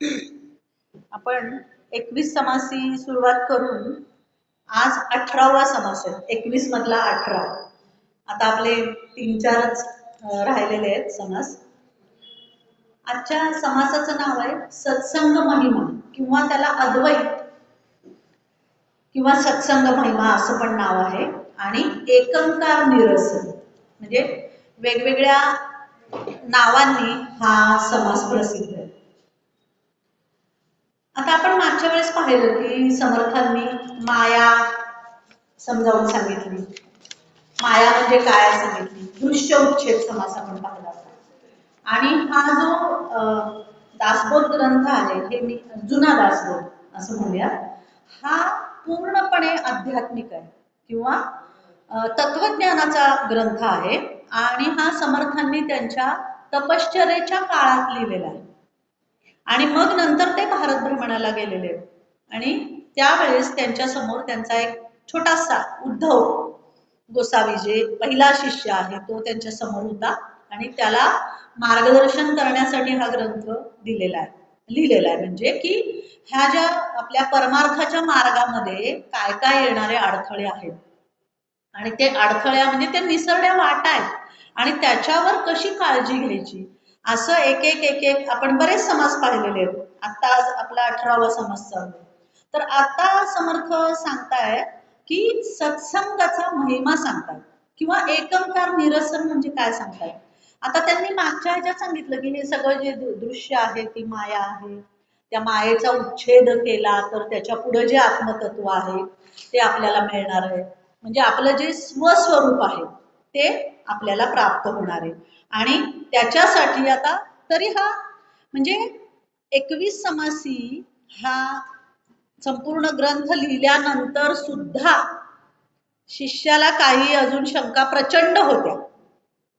आपण 21 समासी सुरुवात करून आज 18वा समास आहे. 21 मधला 18. आता आपले 3-4च राहिलेले आहेत समास. आजच्या समासाचं नाव आहे सत्संग महिमा किंवा त्याला अद्वैत किंवा सत्संग महिमा असं पण नाव आहे. आणि एकंकार निरसन म्हणजे वेगवेगळ्या नावांनी हा समास प्रसिद्ध आहे. आता आपण मागच्या वेळेस पाहिलं की समर्थांनी माया समजावून सांगितली. माया म्हणजे काय सांगितली. दृश्य उच्छेद समास आपण पाहिला होता. आणि हा जो दासबोध ग्रंथ आहे, हे मी जुना दासबोध असं म्हणूया, हा पूर्णपणे आध्यात्मिक आहे किंवा तत्वज्ञानाचा ग्रंथ आहे. आणि हा समर्थांनी त्यांच्या तपश्चर्येच्या काळात लिहिलेला आहे. आणि मग नंतर ते भारत भ्रमणाला गेलेले. आणि त्यावेळेस त्यांच्या समोर त्यांचा एक छोटासा उद्धव गोसावी जे पहिला शिष्य आहे तो त्यांच्या समोर होता. आणि त्याला मार्गदर्शन करण्यासाठी हा ग्रंथ लिहिलेला आहे. म्हणजे की ह्या ज्या आपल्या परमार्थाच्या मार्गामध्ये काय काय येणारे अडथळे आहेत आणि ते अडथळ्या म्हणजे ते निसरड्या वाटा आहेत आणि त्याच्यावर कशी काळजी घ्यायची, असं एक एक एक एक आपण बरेच समास पाहिलेले आहेत. आता आपला 18वा समास चालू आहे. तर आता समर्थ सांगताय की सत्संगाचा महिमा सांगतात किंवा एकंकार निरसन म्हणजे काय सांगताय. आता त्यांनी मागच्या ह्याच्यात सांगितलं की हे सगळं जे दृश्य आहे ती माया आहे. त्या मायेचा उच्छेद केला तर त्याच्या पुढे जे आत्मतत्व आहे ते आपल्याला मिळणार आहे. म्हणजे आपलं जे स्वस्वरूप आहे ते आपल्याला प्राप्त होणार आहे. आणि त्याच्यासाठी आता तरी हा म्हणजे 21 समासी हा संपूर्ण ग्रंथ लिहिल्यानंतर सुद्धा शिष्याला काही अजून शंका प्रचंड होत्या.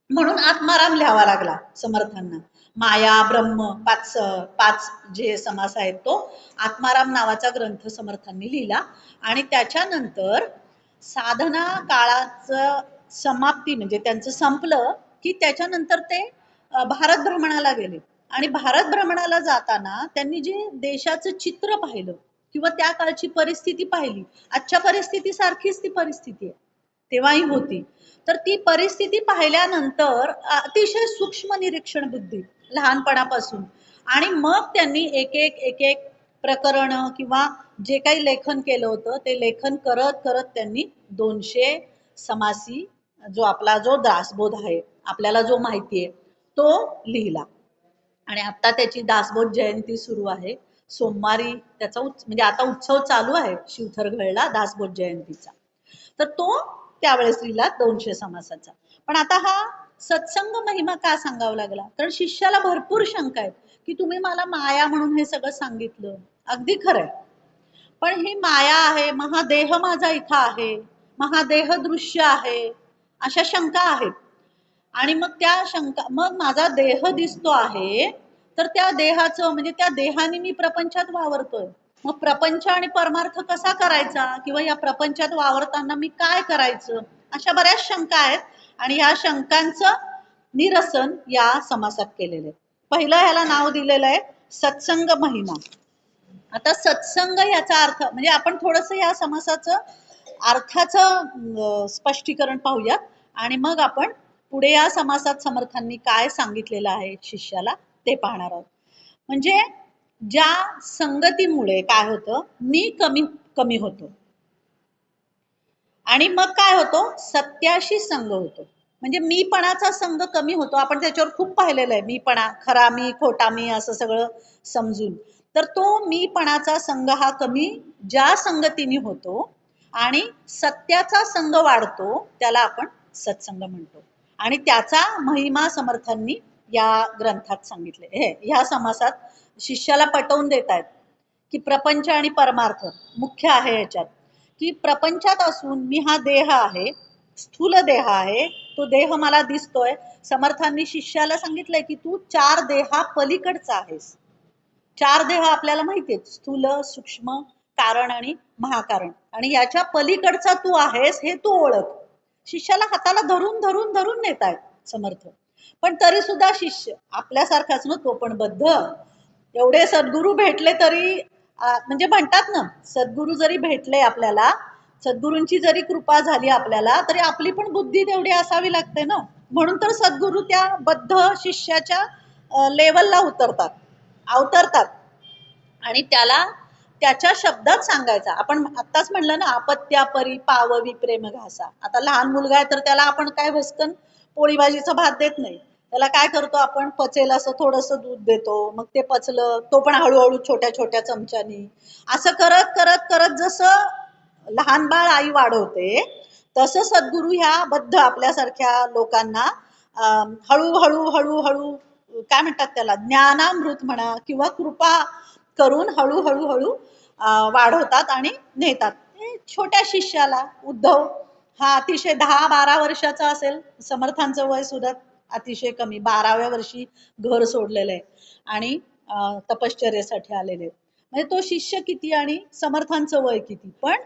म्हणून आत्माराम लिहावा लागला समर्थांना. माया ब्रह्म पाच जे समास आहेत तो आत्माराम नावाचा ग्रंथ समर्थांनी लिहिला. आणि त्याच्यानंतर साधना काळाचं समाप्ती म्हणजे त्यांचं संपलं की त्याच्यानंतर ते भारत भ्रमणाला गेले. आणि भारत भ्रमणाला जाताना त्यांनी जे देशाचं चित्र पाहिलं किंवा त्या काळची परिस्थिती पाहिली, आजच्या परिस्थितीसारखीच ती परिस्थिती आहे, तेव्हाही होती. तर ती परिस्थिती पाहिल्यानंतर अतिशय सूक्ष्म निरीक्षण बुद्धी लहानपणापासून. आणि मग त्यांनी एक एक प्रकरण किंवा जे काही लेखन केलं होतं ते लेखन करत करत त्यांनी 200 समासी जो दासबोध आहे आपल्याला जो माहिती आहे तो लिहिला. आणि आता त्याची दासबोध जयंती सुरू आहे. सोमवारी त्याचा म्हणजे आता उत्सव चालू आहे शिवथरघळला दासबोध जयंतीचा. तर तो त्यावेळेस लिहिला 200 समासाचा. पण आता हा सत्संग महिमा का सांगावा लागला, तर शिष्याला भरपूर शंका आहेत की तुम्ही मला माया म्हणून हे सगळं सांगितलं. अगदी खरंय, पण ही माया आहे, महादेह माझा इथं आहे, महादेह दृश्य आहे, अशा शंका आहेत. आणि मग त्या शंका, मग माझा देह दिसतो आहे तर त्या देहाचं म्हणजे त्या देहाने मी प्रपंचात वावरतोय, मग प्रपंच आणि परमार्थ कसा करायचा किंवा या प्रपंचात वावरताना मी काय करायचं, अशा बऱ्याच शंका आहेत. आणि या शंकांचं निरसन या समासात केलेलं आहे. पहिलं ह्याला नाव दिलेलं आहे सत्संग महिमा. आता सत्संग याचा अर्थ म्हणजे आपण थोडस या समासाचं अर्थाचं स्पष्टीकरण पाहूया आणि मग आपण पुढे या समासात समर्थांनी काय सांगितलेलं आहे शिष्याला ते पाहणार आहोत. म्हणजे ज्या संगतीमुळे काय होतं, मी कमी कमी होतो आणि मग काय होतो, सत्याशी संग होतो. म्हणजे मीपणाचा संग कमी होतो. आपण त्याच्यावर खूप पाहिलेलं आहे, मीपणा, खरा मी, खोटा मी, असं सगळं समजून. तर तो मीपणाचा संग हा कमी ज्या संगतीने होतो आणि सत्याचा संग वाढतो त्याला आपण सत्संग म्हणतो. आणि त्याचा महिमा समर्थांनी या ग्रंथात सांगितले. ह्या समासात शिष्याला पटवून देत आहेत की प्रपंच आणि परमार्थ मुख्य आहे याच्यात. की प्रपंचात असून मी हा देह आहे, स्थूल देह आहे, तो देह मला दिसतोय. समर्थांनी शिष्याला सांगितलंय की तू 4 देहा पलीकडचा आहेस. 4 देह आपल्याला माहिती आहेत, स्थूल, सूक्ष्म, कारण आणि महाकारण. आणि याच्या पलीकडचा तू आहेस हे तू ओळख. शिष्याला हाताला धरून धरून धरून नेत आहेत समर्थ. पण तरी सुद्धा शिष्य आपल्यासारखाच ना, तो पण बद्ध. एवढे सद्गुरू भेटले तरी म्हणजे म्हणतात ना, सद्गुरू जरी भेटले आपल्याला, सद्गुरूंची जरी कृपा झाली आपल्याला, तरी आपली पण बुद्धी तेवढी असावी लागते ना. म्हणून तर सद्गुरू त्या बद्ध शिष्याच्या लेवलला अवतरतात आणि त्याला त्याच्या शब्दात सांगायचा. आपण आत्ताच म्हणलं ना, आपत्यापरी पाववी प्रेम घासा. आता लहान मुलगा आहे तर त्याला आपण काय भस्कन पोळी भाजीचा भात देत नाही. त्याला काय करतो आपण, पचेल असं थोडंसं दूध देतो, मग ते पचलं तो पण हळूहळू छोट्या छोट्या चमच्यानी, असं करत करत करत जसं लहान बाळ आई वाढवते, तसं सद्गुरू ह्या बद्ध आपल्यासारख्या लोकांना हळूहळू हळूहळू काय म्हणतात त्याला, ज्ञानामृत म्हणा किंवा कृपा करून हळूहळू हळू वाढवतात आणि नेतात. छोट्या शिष्याला उद्धव हा अतिशय 10-12 वर्षाचा असेल, समर्थांचं वय सुद्धा अतिशय कमी, 12व्या वर्षी घर सोडलेलं आहे आणि तपश्चर्येसाठी आलेले. म्हणजे तो शिष्य किती आणि समर्थांचं वय किती. पण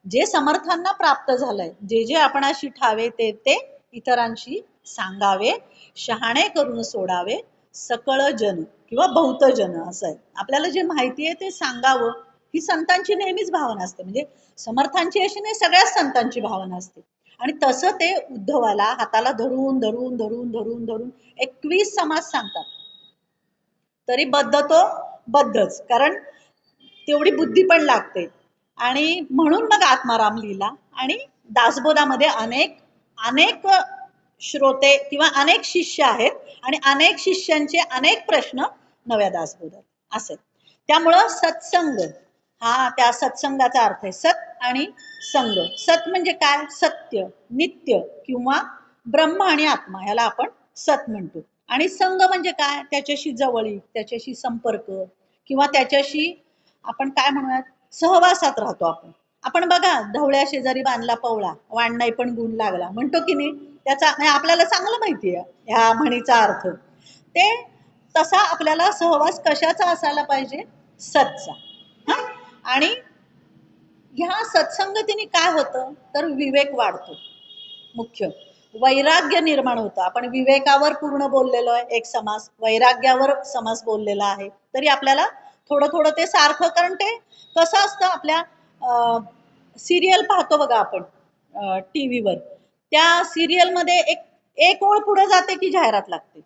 जे समर्थांना प्राप्त झालंय, जे जे आपणाशी ठावे ते ते इतरांशी सांगावे, शहाणे करून सोडावे सकळ जन किंवा बहुत जन, असं आहे. आपल्याला जे माहिती आहे ते सांगावं, ही संतांची नेहमीच भावना असते. म्हणजे समर्थांची अशी नाही, सगळ्याच संतांची भावना असते. आणि तसं ते उद्धवाला हाताला धरून धरून धरून धरून धरून 21 समाज सांगतात. तरी बद्ध तो बद्धच, कारण तेवढी बुद्धी पण लागते. आणि म्हणून मग आत्माराम लिहिला. आणि दासबोधामध्ये अनेक अनेक श्रोते किंवा अनेक शिष्य आहेत आणि अनेक शिष्यांचे अनेक प्रश्न नव्या दासबोधात असे. त्यामुळं सत्संग हा त्या सत्संगाचा अर्थ आहे. सत आणि संग. सत म्हणजे काय, सत्य, नित्य किंवा ब्रह्म आणि आत्मा, ह्याला आपण सत म्हणतो. आणि संग म्हणजे काय, त्याच्याशी जवळीक, त्याच्याशी संपर्क किंवा त्याच्याशी आपण काय म्हणूयात, सहवासात राहतो आपण. आपण बघा, ढवळ्या शेजारी बांधला पवळा, वाण नाही पण गुण लागला, म्हणतो की नाही. त्याचा म्हणजे आपल्याला चांगलं माहिती आहे ह्या म्हणीचा अर्थ. ते तसा आपल्याला सहवास कशाचा असायला पाहिजे, सतचा. हा. आणि ह्या सत्संगतीने काय होतं तर विवेक वाढतो. मुख्य वैराग्य निर्माण होतं. आपण विवेकावर पूर्ण बोललेलो आहे एक समास, वैराग्यावर समास बोललेला आहे. तरी आपल्याला थोडं थोडं ते सारखं, कारण ते कसं असतं, आपल्या सिरियल पाहतो बघा आपण टीव्हीवर, त्या सिरियल मध्ये एक एक ओळ पुढे जाते की जाहिरात लागते,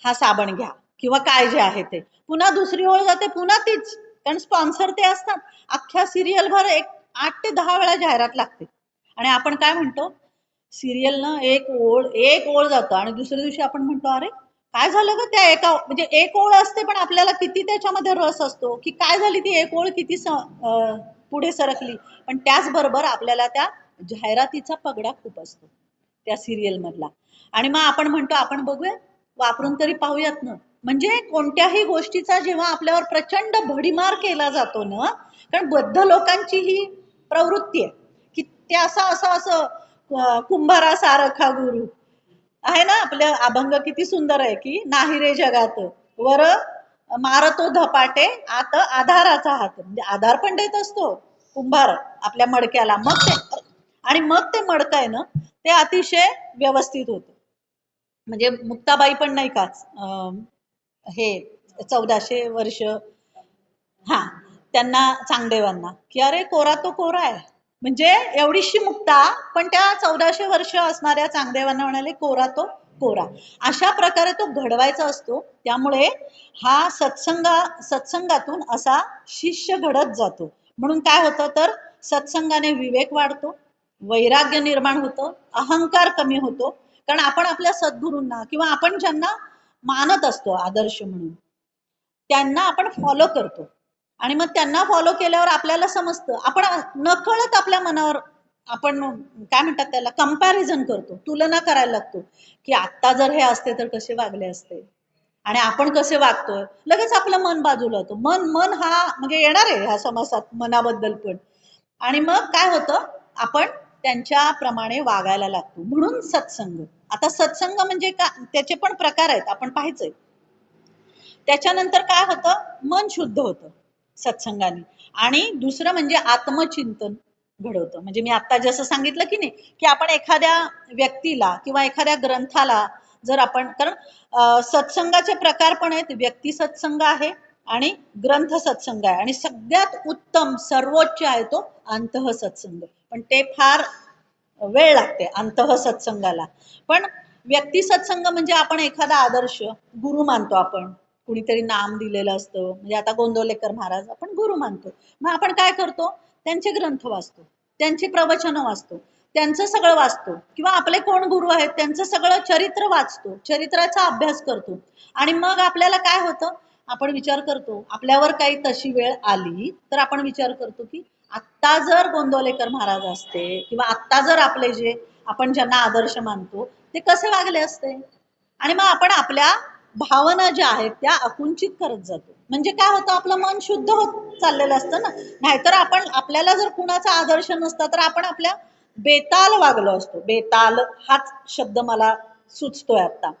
हा साबण घ्या किंवा काय जे आहे ते. पुन्हा दुसरी ओळ जाते, पुन्हा तीच, कारण स्पॉन्सर ते असतात. अख्ख्या सिरियल भर 8 ते 10 वेळा जाहिरात लागते. आणि आपण काय म्हणतो, सिरियल ना एक ओळ जातं आणि दुसऱ्या दिवशी आपण म्हणतो, अरे काय झालं ग त्या एका, म्हणजे एक ओळ असते पण आपल्याला किती त्याच्यामध्ये रस असतो की काय झाली ती एक ओळ, किती पुढे सरकली. पण त्याचबरोबर आपल्याला त्या जाहिरातीचा पगडा खूप असतो त्या सिरियल मधला. आणि मग आपण म्हणतो आपण बघूया, वापरून तरी पाहूयात ना. म्हणजे कोणत्याही गोष्टीचा जेव्हा आपल्यावर प्रचंड भडीमार केला जातो ना, कारण बद्ध लोकांची ही प्रवृत्ती आहे की ते असं असं असं कुंभारा सारखा गुरु आहे ना. आपलं अभंग किती सुंदर आहे की, नाही रे जगात वर मारतो धपाटे आत आधाराचा हात. म्हणजे आधार पण देत असतो कुंभार आपल्या मडक्याला, मग ते आणि मग ते मडकं आहे ना ते अतिशय व्यवस्थित होतं. म्हणजे मुक्ताबाई पण नाही का हे 1400 वर्ष, हा, त्यांना चांगदेवांना की अरे कोरा तो कोरा आहे, म्हणजे एवढीशी मुक्ता, पण त्या 1400 वर्ष असणाऱ्या चांगदेवांना म्हणाले कोरा तो कोरा. अशा प्रकारे तो घडवायचा असतो. त्यामुळे हा सत्संगातून असा शिष्य घडत जातो. म्हणून काय होतं तर सत्संगाने विवेक वाढतो, वैराग्य निर्माण होतं, अहंकार कमी होतो. कारण आपण आपल्या सद्गुरूंना किंवा आपण ज्यांना मानत असतो आदर्श म्हणून, त्यांना आपण फॉलो करतो. आणि मग त्यांना फॉलो केल्यावर आपल्याला समजतं, आपण नकळत आपल्या मनावर आपण काय म्हणतात त्याला, कंपॅरिझन करतो, तुलना करायला लागतो की आता जर हे असते तर कसे वागले असते आणि आपण कसे वागतोय. लगेच आपलं मन बाजूला होतं. मन हा म्हणजे येणार आहे ह्या समासात मनाबद्दल पण. आणि मग काय होतं, आपण त्यांच्याप्रमाणे वागायला लागतो. म्हणून सत्संग. आता सत्संग म्हणजे का, त्याचे पण प्रकार आहेत, आपण पाहायचंय. त्याच्यानंतर काय होतं, मन शुद्ध होतं सत्संगाने. आणि दुसरं म्हणजे आत्मचिंतन घडवतं. म्हणजे मी आता जसं सांगितलं की नाही, की आपण एखाद्या व्यक्तीला किंवा एखाद्या ग्रंथाला जर आपण, कारण सत्संगाचे प्रकार पण आहेत. व्यक्ती सत्संग आहे, आणि ग्रंथ सत्संग आहे, आणि सगळ्यात उत्तम सर्वोच्च आहे तो अंतः सत्संग. पण ते फार वेळ लागते अंतः सत्संगाला. पण व्यक्ती सत्संग म्हणजे आपण एखादा आदर्श गुरु मानतो, आपण कुणीतरी नाम दिलेलं असतं, म्हणजे आता गोंदवलेकर महाराज आपण गुरु मानतो. मग आपण काय करतो, त्यांचे ग्रंथ वाचतो, त्यांची प्रवचनं वाचतो, त्यांचं सगळं वाचतो, किंवा आपले कोण गुरु आहेत त्यांचं सगळं चरित्र वाचतो, चरित्राचा अभ्यास करतो. आणि मग आपल्याला काय होतं, आपण विचार करतो, आपल्यावर काही तशी वेळ आली तर आपण विचार करतो की आत्ता जर गोंदवलेकर महाराज असते, किंवा आत्ता जर आपले जे आपण ज्यांना आदर्श मानतो ते कसे वागले असते. आणि मग आपण आपल्या भावना ज्या आहेत त्या आकुंचित करत जातो. म्हणजे काय होतं, आपलं मन शुद्ध होत चाललेलं असतं ना. नाहीतर आपण, आपल्याला जर कुणाचा आदर्श नसता तर आपण आपल्या बेताल वागलो असतो. बेताल हाच शब्द मला सुचतोय आता.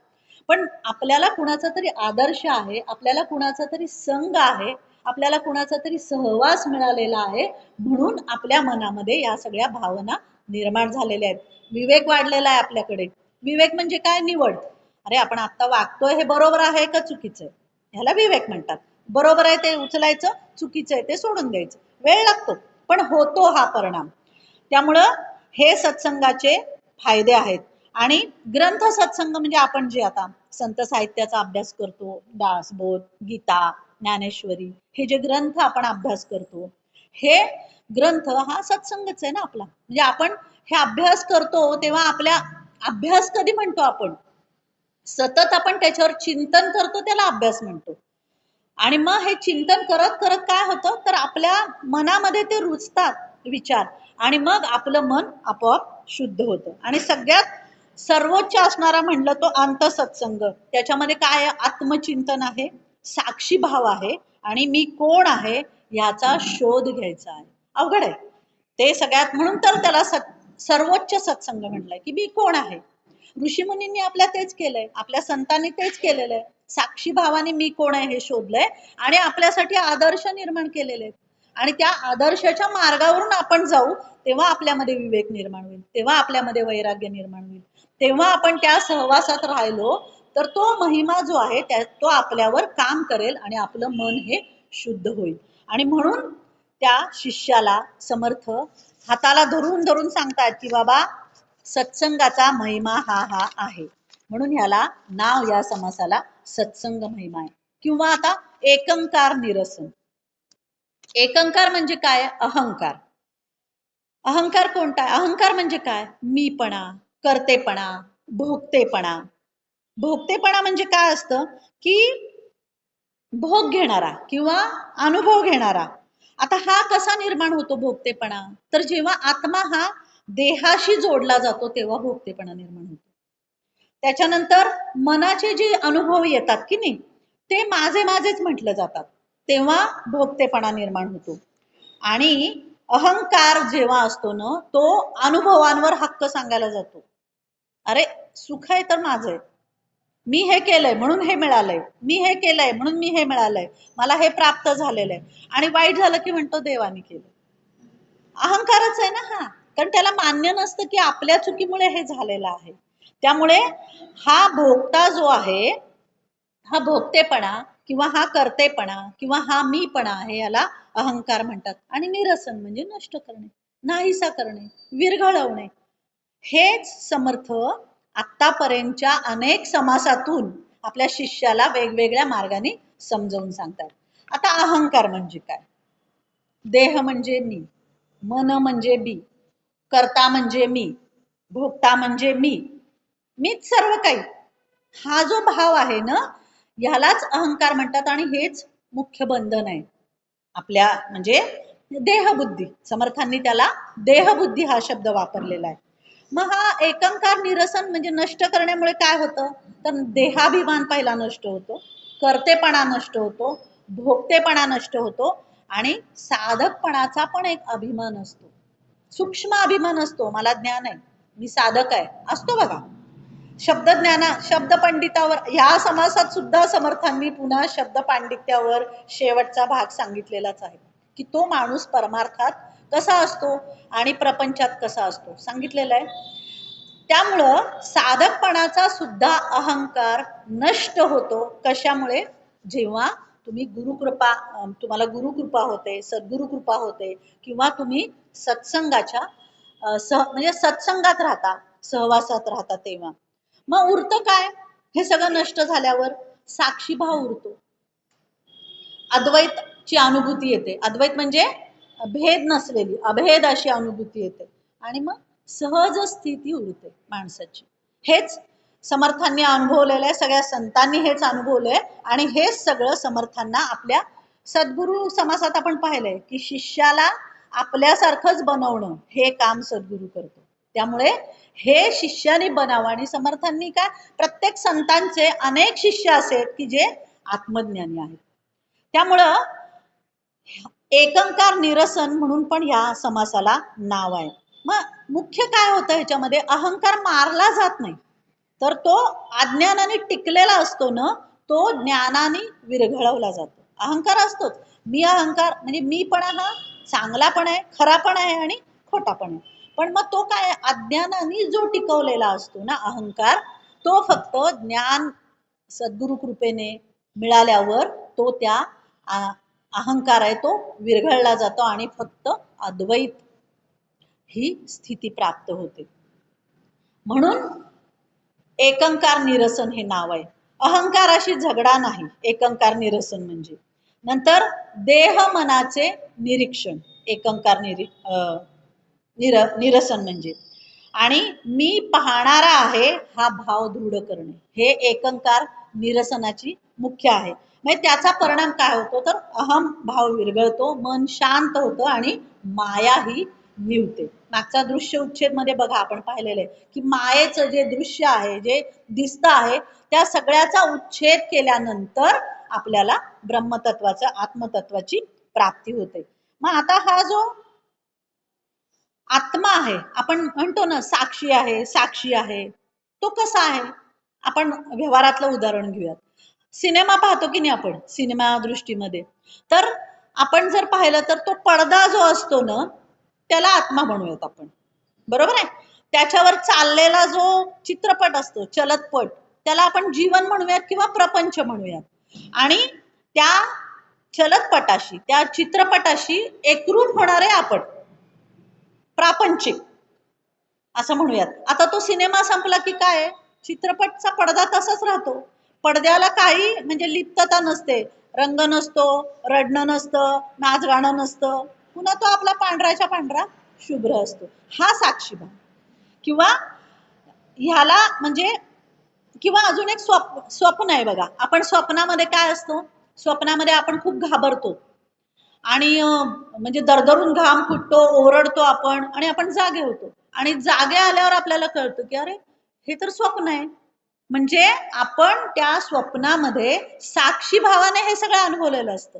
पण आपल्याला कुणाचा तरी आदर्श आहे, आपल्याला कुणाचा तरी संघ आहे, आपल्याला कुणाचा तरी सहवास मिळालेला आहे, म्हणून आपल्या मनामध्ये या सगळ्या भावना निर्माण झालेल्या आहेत. विवेक वाढलेला आहे आपल्याकडे. विवेक म्हणजे काय, निवड. अरे आपण आता वागतोय हे बरोबर आहे का चुकीचं आहे, ह्याला विवेक म्हणतात. बरोबर आहे ते उचलायचं, चुकीचं आहे ते सोडून द्यायचं. वेळ लागतो पण होतो हा परिणाम. त्यामुळं हे सत्संगाचे फायदे आहेत. आणि ग्रंथ सत्संग म्हणजे आपण जे आता संत साहित्याचा अभ्यास करतो, दासबोध, गीता, ज्ञानेश्वरी, हे जे ग्रंथ आपण अभ्यास करतो, हे ग्रंथ हा सत्संगच आहे ना आपला. म्हणजे आपण हे अभ्यास करतो तेव्हा आपल्या, अभ्यास कधी म्हणतो आपण, सतत आपण त्याच्यावर चिंतन करतो त्याला अभ्यास म्हणतो. आणि मग हे चिंतन करत करत काय होतं, तर आपल्या मनामध्ये ते रुजतात विचार, आणि मग आपलं मन आपोआप शुद्ध होतं. आणि सगळ्यात सर्वोच्च असणारा म्हणलं तो अंत सत्संग. त्याच्यामध्ये काय आहे, आत्मचिंतन आहे, साक्षी भाव आहे, आणि मी कोण आहे याचा शोध घ्यायचा आहे. अवघड आहे ते सगळ्यात, म्हणून तर त्याला सर्वोच्च सत्संग म्हटलंय, की मी कोण आहे. ऋषीमुनींनी आपल्या तेच केलंय, आपल्या संतांनी तेच केलेलं आहे. साक्षी भावाने मी कोण आहे हे शोधलंय, आणि आपल्यासाठी आदर्श निर्माण केलेले आहेत. आणि त्या आदर्शाच्या मार्गावरून आपण जाऊ, तेव्हा आपल्यामध्ये विवेक निर्माण होईल, तेव्हा आपल्यामध्ये वैराग्य निर्माण होईल, तेव्हा आपण त्या सहवासात राहिलो तर तो महिमा जो आहे तो आपल्यावर काम करेल, आणि आपलं मन हे शुद्ध होईल. आणि म्हणून त्या शिष्याला समर्थ हाताला धरून धरून सांगतात की बाबा, सत्संगाचा महिमा हा हा आहे. म्हणून ह्याला नाव, या समासाला सत्संग महिमा आहे. किंवा आता एकंकार निरसन. एकंकार म्हणजे काय, अहंकार. अहंकार कोणता, अहंकार म्हणजे काय, मीपणा, करतेपणा, भोगतेपणा. भोगतेपणा म्हणजे काय असतं, की भोग घेणारा किंवा अनुभव घेणारा. आता हा कसा निर्माण होतो भोगतेपणा, तर जेव्हा आत्मा हा देहाशी जोडला जातो तेव्हा भोगतेपणा निर्माण होतो. त्याच्यानंतर मनाचे जे अनुभव येतात की नाही, ते माझे माझेच म्हटलं जातात, तेव्हा भोगतेपणा निर्माण होतो. आणि अहंकार जेव्हा असतो ना, तो अनुभवांवर हक्क सांगायला जातो. अरे सुख आहे तर माझं आहे, मी हे केलंय म्हणून हे मिळालंय, मी हे केलंय म्हणून मी हे मिळालंय, मला हे प्राप्त झालेलं आहे. आणि वाईट झालं की म्हणतो देवाने केलं. अहंकारच आहे ना हा. कारण त्याला मान्य नसतं की आपल्या चुकीमुळे हे झालेलं आहे. त्यामुळे हा भोगता जो आहे, हा भोगतेपणा किंवा हा करतेपणा किंवा हा मीपणा आहे, याला अहंकार म्हणतात. आणि निरसन म्हणजे नष्ट करणे, नाहीसा करणे, विरघळवणे. हेच समर्थ आतापर्यंतच्या अनेक समासातून आपल्या शिष्याला वेगवेगळ्या मार्गाने समजावून सांगतात. आता अहंकार म्हणजे काय, देह म्हणजे मी, मन म्हणजे मी, कर्ता म्हणजे मी, भोगता म्हणजे मी, मीच सर्व काही. हा जो भाव आहे ना, ह्यालाच अहंकार म्हणतात. आणि हेच मुख्य बंधन आहे आपल्या, म्हणजे देहबुद्धी. समर्थांनी त्याला देहबुद्धी हा शब्द वापरलेला आहे. मग हा एकंकार निरसन म्हणजे नष्ट करण्यामुळे काय होतं, तर देहाभिमान पहिला नष्ट होतो, कर्तेपणा नष्ट होतो, भोगतेपणा नष्ट होतो, आणि साधकपणाचा पण एक अभिमान असतो, सूक्ष्म अभिमान असतो. मला ज्ञान आहे, मी साधक आहे, असतो बघा. शब्द ज्ञाना, शब्द पंडितावर, ह्या समासात सुद्धा समर्थांनी पुन्हा शब्द पांडित्यावर शेवटचा भाग सांगितलेलाच आहे, की तो माणूस परमार्थात कसा असतो आणि प्रपंचात कसा असतो सांगितलेलं आहे. त्यामुळं साधकपणाचा सुद्धा अहंकार नष्ट होतो. कशामुळे, जेव्हा तुम्ही गुरुकृपा तुम्हाला गुरुकृपा होते, सद्गुरु कृपा होते, किंवा तुम्ही सत्संगाच्या म्हणजे सत्संगात राहता, सहवासात राहता तेव्हा. मग उरतं काय? हे सगळं नष्ट झाल्यावर साक्षी भाव उरतो, अद्वैतची अनुभूती येते. अद्वैत म्हणजे भेद नसलेली अभेद अशी अनुभूती येते, आणि मग सहज स्थिती उरते माणसाची. हेच समर्थांनी अनुभवलेलं आहे, सगळ्या संतांनी हेच अनुभवलंय, आणि हेच सगळं समर्थांना आपल्या सद्गुरु समासात आपण पाहिलंय की शिष्याला आपल्यासारखंच बनवणं हे काम सद्गुरु करतो. त्यामुळे हे शिष्याने बनावं. आणि समर्थांनी काय, प्रत्येक संतांचे अनेक शिष्य असे की जे आत्मज्ञानी आहेत. त्यामुळं एकंकार निरसन म्हणून पण या समासाला नाव आहे. मग मुख्य काय होतं ह्याच्यामध्ये, अहंकार मारला जात नाही, तर तो अज्ञानाने टिकलेला असतो ना, तो ज्ञानाने विरघळवला जातो. अहंकार असतोच, मी अहंकार म्हणजे मी पण हा चांगला पण आहे, खरा पण आहे आणि खोटा पण आहे. पण मग तो काय, अज्ञानाने जो टिकवलेला असतो ना अहंकार, तो फक्त ज्ञान सद्गुरु कृपेने मिळाल्यावर तो त्या अहंकार आहे तो विरघळला जातो, आणि फक्त अद्वैत ही स्थिती प्राप्त होते. म्हणून एकंकार निरसन हे नाव आहे. अहंकाराशी झगडा नाही एकंकार निरसन म्हणजे. नंतर देह मनाचे निरीक्षण एकंकार निरसन म्हणजे. आणि मी पाहणारा आहे हा भाव दृढ करणे हे एकंकार निरसनाची मुख्य आहे. म्हणजे त्याचा परिणाम काय होतो, तर अहम भाव विरघळतो, मन शांत होतं आणि माया ही निवते. मागचा दृश्य उच्छेद मध्ये बघा आपण पाहिलेलं आहे की मायेचं जे दृश्य आहे, जे दिसतं आहे, त्या सगळ्याचा उच्छेद केल्यानंतर आपल्याला ब्रह्मतत्वाचा आत्मतत्वाची प्राप्ती होते. मग आता हा जो आत्मा आहे, आपण म्हणतो ना साक्षी आहे साक्षी आहे, तो कसा आहे? आपण व्यवहारातलं उदाहरण घेऊयात. सिनेमा पाहतो की नाही आपण, सिनेमा दृष्टीमध्ये, तर आपण जर पाहिलं तर तो पडदा जो असतो ना, त्याला आत्मा म्हणूयात आपण, बरोबर आहे. त्याच्यावर चाललेला जो चित्रपट असतो, चलतपट, त्याला आपण जीवन म्हणूयात किंवा प्रपंच म्हणूयात. आणि त्या चलतपटाशी, त्या चित्रपटाशी एकरूप होणारे आपण प्रापंचिक असं म्हणूयात. आता तो सिनेमा संपला की काय, चित्रपटचा पडदा तसाच राहतो, पडद्याला काही म्हणजे लिप्तता नसते, रंग नसतो, रडणं नसतं, नाच गाणं नसतं, पुन्हा तो आपला पांढराच्या पांढरा शुभ्र असतो. हा साक्षीभाव. किंवा ह्याला म्हणजे, किंवा अजून एक स्वप्न आहे बघा. आपण स्वप्नामध्ये काय असतो, स्वप्नामध्ये आपण खूप घाबरतो आणि म्हणजे दरदरून घाम फुटतो, ओरडतो आपण, आणि आपण जागे होतो, आणि जागे आल्यावर आपल्याला कळतं की अरे हे तर स्वप्न आहे. म्हणजे आपण त्या स्वप्नामध्ये साक्षी भावाने हे सगळं अनुभवलेलं असतं.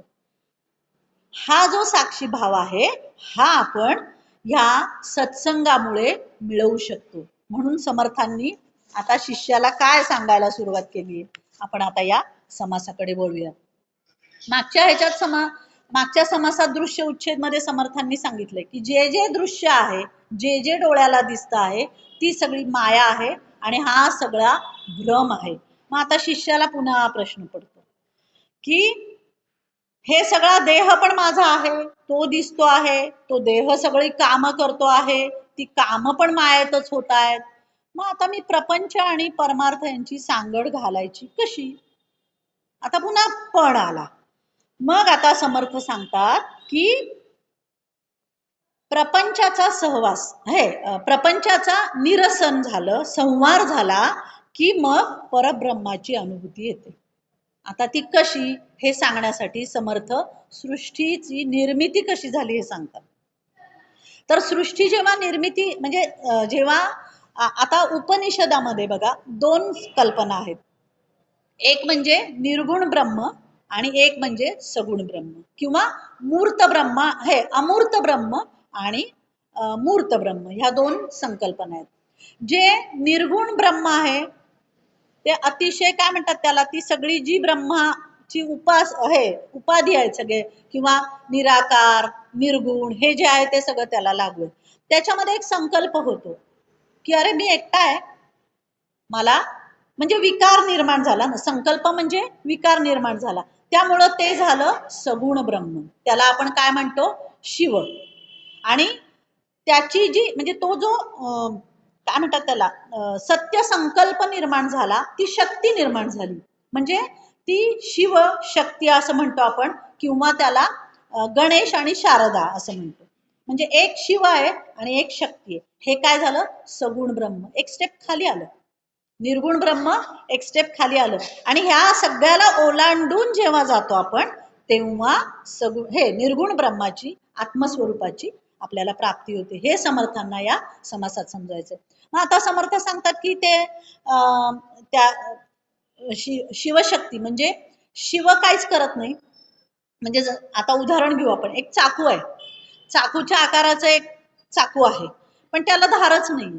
हा जो साक्षी भाव आहे हा आपण ह्या सत्संगामुळे मिळवू शकतो. म्हणून समर्थांनी आता शिष्याला काय सांगायला सुरुवात केली, आपण आता या समासाकडे वळूया. मागच्या समासात दृश्य उच्छेद मध्ये समर्थांनी सांगितले की जे जे दृश्य आहे, जे जे डोळ्याला दिसत आहे, ती सगळी माया आहे आणि हा सगळा भ्रम आहे. मग आता शिष्याला पुन्हा हा प्रश्न पडतो की हे सगळा देह पण माझा आहे, तो दिसतो आहे, तो देह सगळी काम करतो आहे, ती काम पण मायेतच होत आहेत. मग आता मी प्रपंच आणि परमार्थ यांची सांगड घालायची कशी? आता पुन्हा पण आला. मग आता समर्थ सांगतात की प्रपंचाचा सहवास हे प्रपंचाचा निरसन झालं, संवार झाला की मग परब्रह्माची अनुभूती येते. आता ती कशी हे सांगण्यासाठी समर्थ सृष्टीची निर्मिती कशी झाली हे सांगतात. तर सृष्टी जेव्हा निर्मिती म्हणजे जेव्हा आता उपनिषदामध्ये बघा दोन कल्पना आहेत. एक म्हणजे निर्गुण ब्रह्म आणि एक म्हणजे सगुण ब्रह्म, किंवा मूर्त ब्रह्म हे अमूर्त ब्रह्म आणि मूर्त ब्रह्म, ह्या दोन संकल्पना आहेत. जे निर्गुण ब्रह्म आहे ते अतिशय काय म्हणतात त्याला, ती सगळी जी ब्रह्माची उपाधी आहे सगळे, किंवा निराकार निर्गुण हे जे आहे ते सगळं त्याला लागू. त्याच्यामध्ये एक संकल्प होतो की अरे मी एकटा आहे, मला म्हणजे विकार निर्माण झाला ना, संकल्प म्हणजे विकार निर्माण झाला, त्यामुळं ते झालं सगुण ब्रह्म. त्याला आपण काय म्हणतो? शिव. आणि त्याची जी म्हणजे तो जो काय म्हणतात त्याला सत्य संकल्प निर्माण झाला, ती शक्ती निर्माण झाली. म्हणजे ती शिव शक्ती असं म्हणतो आपण, किंवा त्याला गणेश आणि शारदा असं म्हणतो. म्हणजे एक शिव आहे आणि एक शक्ती आहे. हे काय झालं? सगुण ब्रह्म. एक स्टेप खाली आलं. निर्गुण ब्रह्म एक स्टेप खाली आलं. आणि ह्या सगळ्याला ओलांडून जेव्हा जातो आपण, तेव्हा सगुण हे निर्गुण ब्रह्माची आत्मस्वरूपाची आपल्याला प्राप्ती होते. हे समर्थांना या समासात समजायचं. मग आता समर्थ सांगतात की ते त्या शिवशक्ती म्हणजे शिव काहीच करत नाही. म्हणजे आता उदाहरण घेऊ आपण. एक चाकू आहे, चाकूच्या आकाराचं एक चाकू आहे, पण त्याला धारच नाही,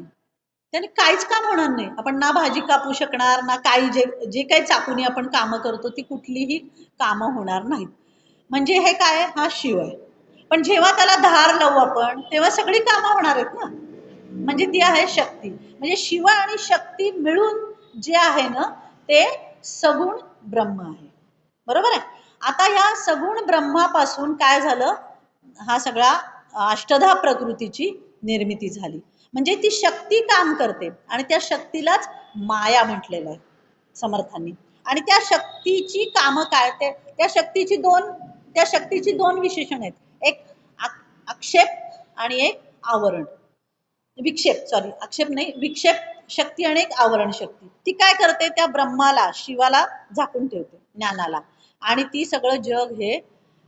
त्याने काहीच काम होणार नाही. आपण ना भाजी कापू शकणार ना काही, जे जे काही चाकूने आपण कामं करतो ती कुठलीही कामं होणार नाहीत. म्हणजे हे काय? हा शिव आहे. पण जेव्हा त्याला धार लावू आपण तेव्हा सगळी कामं होणार आहेत ना. म्हणजे ती आहे शक्ती. म्हणजे शिव आणि शक्ती मिळून जे आहे ना ते सगुण ब्रह्म आहे. बरोबर आहे. आता या सगुण ब्रह्मापासून काय झालं? हा सगळा अष्टधा प्रकृतीची निर्मिती झाली. म्हणजे ती शक्ती काम करते आणि त्या शक्तीलाच माया म्हटलेलं आहे समर्थांनी. आणि त्या शक्तीची कामं काय? त्या शक्तीची दोन विशेषण आहेत. एक आक्षेप आणि एक आवरण. विक्षेप, सॉरी, आक्षेप नाही, विक्षेप शक्ती आणि एक आवरण शक्ती. ती काय करते? त्या ब्रह्माला, शिवाला झाकून ठेवते, ज्ञानाला. आणि ती सगळं जग हे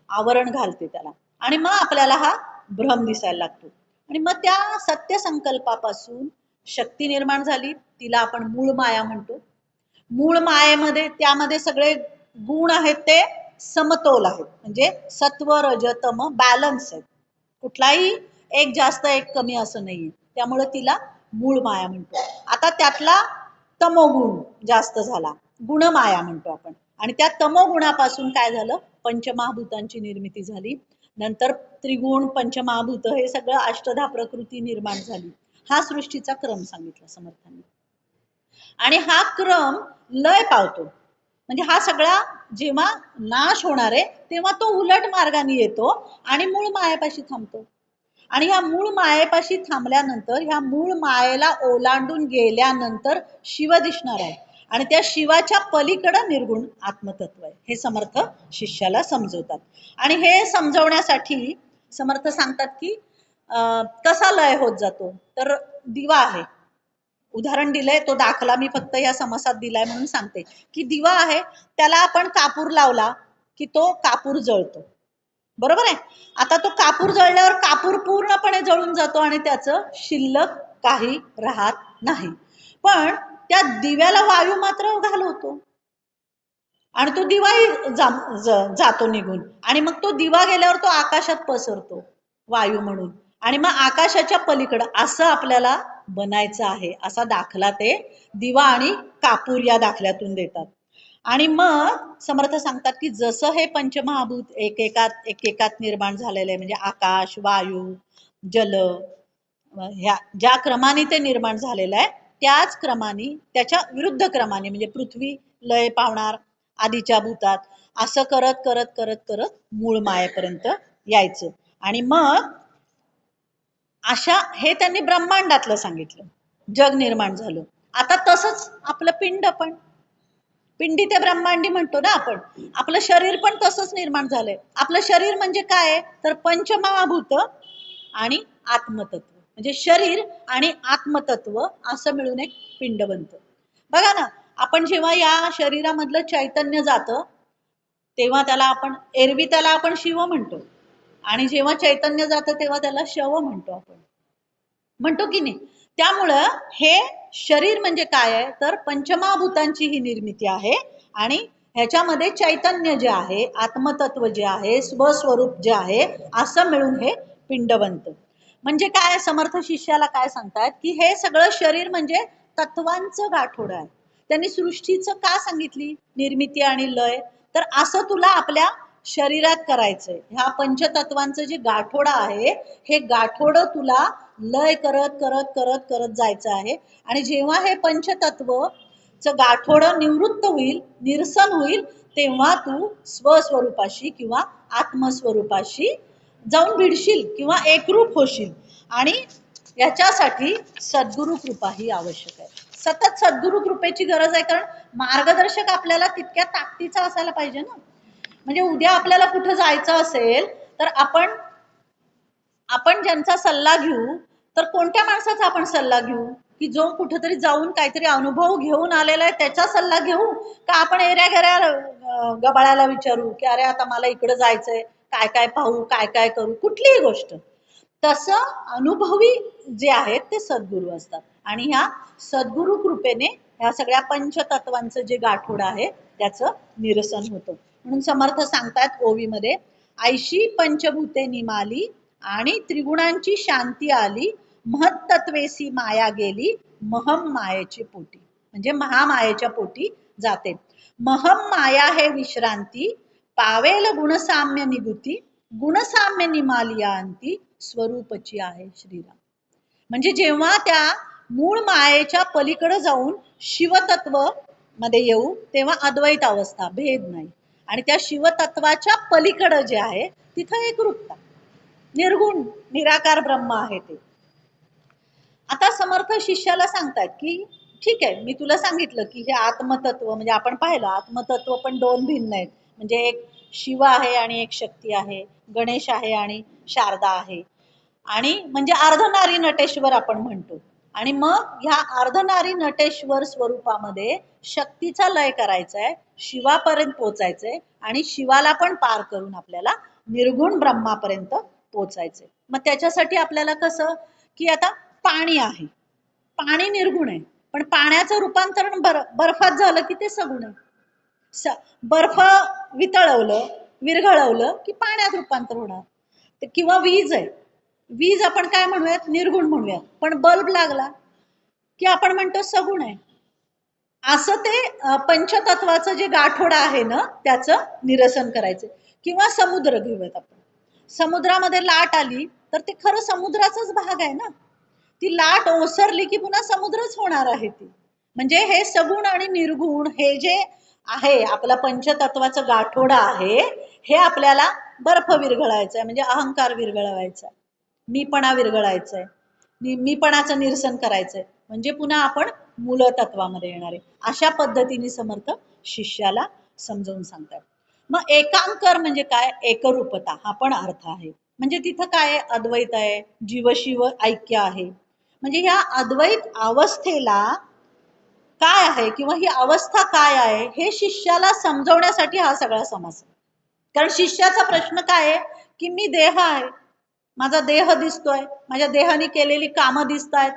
आवरण घालते त्याला. आणि मग आपल्याला हा भ्रम दिसायला लागतो. आणि मग त्या सत्य संकल्पापासून शक्ती निर्माण झाली, तिला आपण मूळ माया म्हणतो. मूळ मायेमध्ये त्यामध्ये सगळे गुण आहेत ते समतोल आहेत. म्हणजे सत्व रज तम बॅलन्स आहे. कुठलाही एक जास्त एक कमी असं नाहीये. त्यामुळे तिला मूळ माया म्हणतो. आता त्यातला तमोगुण जास्त झाला, गुणमाया म्हणतो आपण. आणि त्या तमोगुणापासून काय झालं? पंचमहाभूतांची निर्मिती झाली. नंतर त्रिगुण, पंचमहाभूत, हे सगळं अष्टधा प्रकृती निर्माण झाली. हा सृष्टीचा क्रम सांगितला समर्थांनी. आणि हा क्रम लय पावतो. म्हणजे हा सगळा जेव्हा नाश होणार आहे तेव्हा तो उलट मार्गाने येतो आणि मूळ मायेपाशी थांबतो. आणि ह्या मूळ मायेपाशी थांबल्यानंतर, ह्या मूळ मायेला ओलांडून गेल्यानंतर शिव दिसणार आहे. आणि त्या शिवाच्या पलीकडे निर्गुण आत्मतत्व आहे. हे समर्थ शिष्याला समजवतात. आणि हे समजवण्यासाठी समर्थ सांगतात की कसा लय होत जातो? तर दिवा आहे, उदाहरण दिलंय, तो दाखला मी फक्त या समासात दिलाय म्हणून सांगते की दिवा आहे, त्याला आपण कापूर लावला की तो कापूर जळतो. बरोबर आहे. आता तो कापूर जळल्यावर कापूर पूर्णपणे जळून जातो आणि त्याचं शिल्लक काही राहत नाही. पण त्या दिव्याला वायू मात्र घालवतो आणि तो दिवाही जातो निघून. आणि मग तो दिवा गेल्यावर तो आकाशात पसरतो वायू म्हणून. आणि मग आकाशाच्या पलीकडं असं आपल्याला बनायचं आहे, असा दाखला ते दिवा आणि कापूर या दाखल्यातून देतात. आणि मग समर्थ सांगतात की जसं हे पंचमहाभूत एकेकात निर्माण झालेले आहे, म्हणजे आकाश, वायू, जल, ह्या ज्या क्रमाने ते निर्माण झालेलं आहे त्याच क्रमाने, त्याच्या विरुद्ध क्रमाने, म्हणजे पृथ्वी लय पावणार आधीच्या भूतात, असं करत करत करत करत मूळ मायेपर्यंत यायचं. आणि मग अशा, हे त्यांनी ब्रह्मांडातलं सांगितलं, जग निर्माण झालं. आता तसंच आपलं पिंड पण, पिंडी ते ब्रह्मांडी म्हणतो ना आपण. आपलं शरीर पण तसंच निर्माण झालंय. आपलं शरीर म्हणजे काय? तर पंचमहाभूत आणि आत्मतत्व. म्हणजे शरीर आणि आत्मतत्व असं मिळून एक पिंड बनतं. बघा ना, आपण जेव्हा या शरीरामधलं चैतन्य जातं तेव्हा त्याला आपण, एरवी त्याला आपण शिव म्हणतो, आणि जेव्हा चैतन्य जातं तेव्हा त्याला शव म्हणतो आपण, म्हणतो की नाही. त्यामुळं हे शरीर म्हणजे काय आहे? तर पंचमहाभूतांची ही निर्मिती आहे. आणि ह्याच्यामध्ये चैतन्य जे आहे, आत्मतत्व जे आहे, स्वस्वरूप जे आहे, असं मिळून हे पिंड बनतं. म्हणजे काय? समर्थ शिष्याला काय सांगतात की हे सगळं शरीर म्हणजे तत्वांचं गाठोडं आहे. त्यांनी सृष्टीचं का सांगितली निर्मिती आणि लय? तर असं तुला आपल्या शरीरात करायचंय. ह्या पंचतत्वांचं जे गाठोडं आहे, हे गाठोडं तुला लय करत करत करत करत जायचं आहे. आणि जेव्हा हे पंचतत्व गाठोडं निवृत्त होईल, निरसन होईल, तेव्हा तू स्वस्वरूपाशी किंवा आत्मस्वरूपाशी जाऊन भिडशील किंवा एकरूप होशील. आणि याच्यासाठी सद्गुरु कृपा ही आवश्यक आहे. सतत सद्गुरु कृपेची गरज आहे, कारण मार्गदर्शक आपल्याला तितक्या ताकदीचा असायला पाहिजे ना. म्हणजे उद्या आपल्याला कुठं जायचं असेल तर आपण आपण ज्यांचा सल्ला घेऊ, तर कोणत्या माणसाचा आपण सल्ला घेऊ? की जो कुठेतरी जाऊन काहीतरी अनुभव घेऊन आलेला आहे त्याचा सल्ला घेऊ, का आपण एऱ्या गऱ्या गबाळ्याला विचारू की अरे आता मला इकडे जायचंय, काय काय पाहू, काय काय करू, कुठलीही गोष्ट. तसं अनुभवी जे आहेत ते सद्गुरू असतात. आणि ह्या सद्गुरू कृपेने ह्या सगळ्या पंचतत्वांचं जे गाठोड आहे त्याचं निरसन होतं. म्हणून समर्थ सांगतात ओवीमध्ये, ऐशी पंचभूते निमाली आणि त्रिगुणांची शांती आली, महत्त्वेसी माया गेली, महम मायेची पोटी. म्हणजे महामायेच्या पोटी जाते. महम माया हे विश्रांती, पावेल गुणसाम्य निगुती, गुणसाम्य निमालिया अंती, स्वरूपची आहे श्रीराम. म्हणजे जेव्हा त्या मूळ मायेच्या पलीकडे जाऊन शिवतत्व मध्ये येऊ तेव्हा अद्वैत अवस्था, भेद नाही. आणि त्या शिवतत्वाच्या पलीकडे जे आहे तिथं एकरूपता, निर्गुण निराकार ब्रह्म आहे ते. आता समर्थ शिष्याला सांगतात की ठीक आहे, मी तुला सांगितलं की हे आत्मतत्व, म्हणजे आपण पाहिलं आत्मतत्व पण दोन भिन्न आहेत. म्हणजे एक शिव आहे आणि एक शक्ती आहे, गणेश आहे आणि शारदा आहे. आणि म्हणजे अर्धनारी नटेश्वर आपण म्हणतो. आणि मग ह्या अर्धनारी नटेश्वर स्वरूपामध्ये शक्तीचा लय करायचा आहे, शिवापर्यंत पोचायचंय आणि शिवाला पण पार करून आपल्याला निर्गुण ब्रह्मापर्यंत पोचायचंय. मग त्याच्यासाठी आपल्याला कसं, की आता पाणी आहे, पाणी निर्गुण आहे, पण पाण्याचं रूपांतरण बर्फात झालं की ते सगुण आहे. बर्फ वितळवलं, विरघळवलं की पाण्यात रूपांतर होणार. किंवा वीज आहे, वीज आपण काय म्हणूयात, निर्गुण म्हणूयात, पण बल्ब लागला की आपण म्हणतो सगुण आहे. असं ते पंचतत्वाचं जे गाठोडं आहे ना त्याचं निरसन करायचं. किंवा समुद्र घेऊयात आपण, समुद्रामध्ये लाट आली तर ते खरं समुद्राचाच भाग आहे ना. ती लाट ओसरली की पुन्हा समुद्रच होणार आहे ती. म्हणजे हे सगुण आणि निर्गुण हे जे आहे आपला पंचतत्वाचं गाठोडं आहे, हे आपल्याला बर्फ विरघळायचा आहे, म्हणजे अहंकार विरघळवायचा आहे, मीपणा विरघळायचा आहे, मीपणाचं निरसन करायचंय, म्हणजे पुन्हा आपण मूलतत्वामध्ये येणार आहे. अशा पद्धतीने समर्थ शिष्याला समजावून सांगतात. मग एकांकर म्हणजे काय, एकरूपता हा पण अर्थ आहे. म्हणजे तिथं काय अद्वैत आहे, जीवशिव ऐक्य आहे. म्हणजे ह्या अद्वैत अवस्थेला काय आहे किंवा ही अवस्था काय आहे हे शिष्याला समजवण्यासाठी हा सगळा समास. कारण शिष्याचा प्रश्न काय आहे की मी देह आहे, माझा देह दिसतोय, माझ्या देहाने केलेली कामं दिसत आहेत,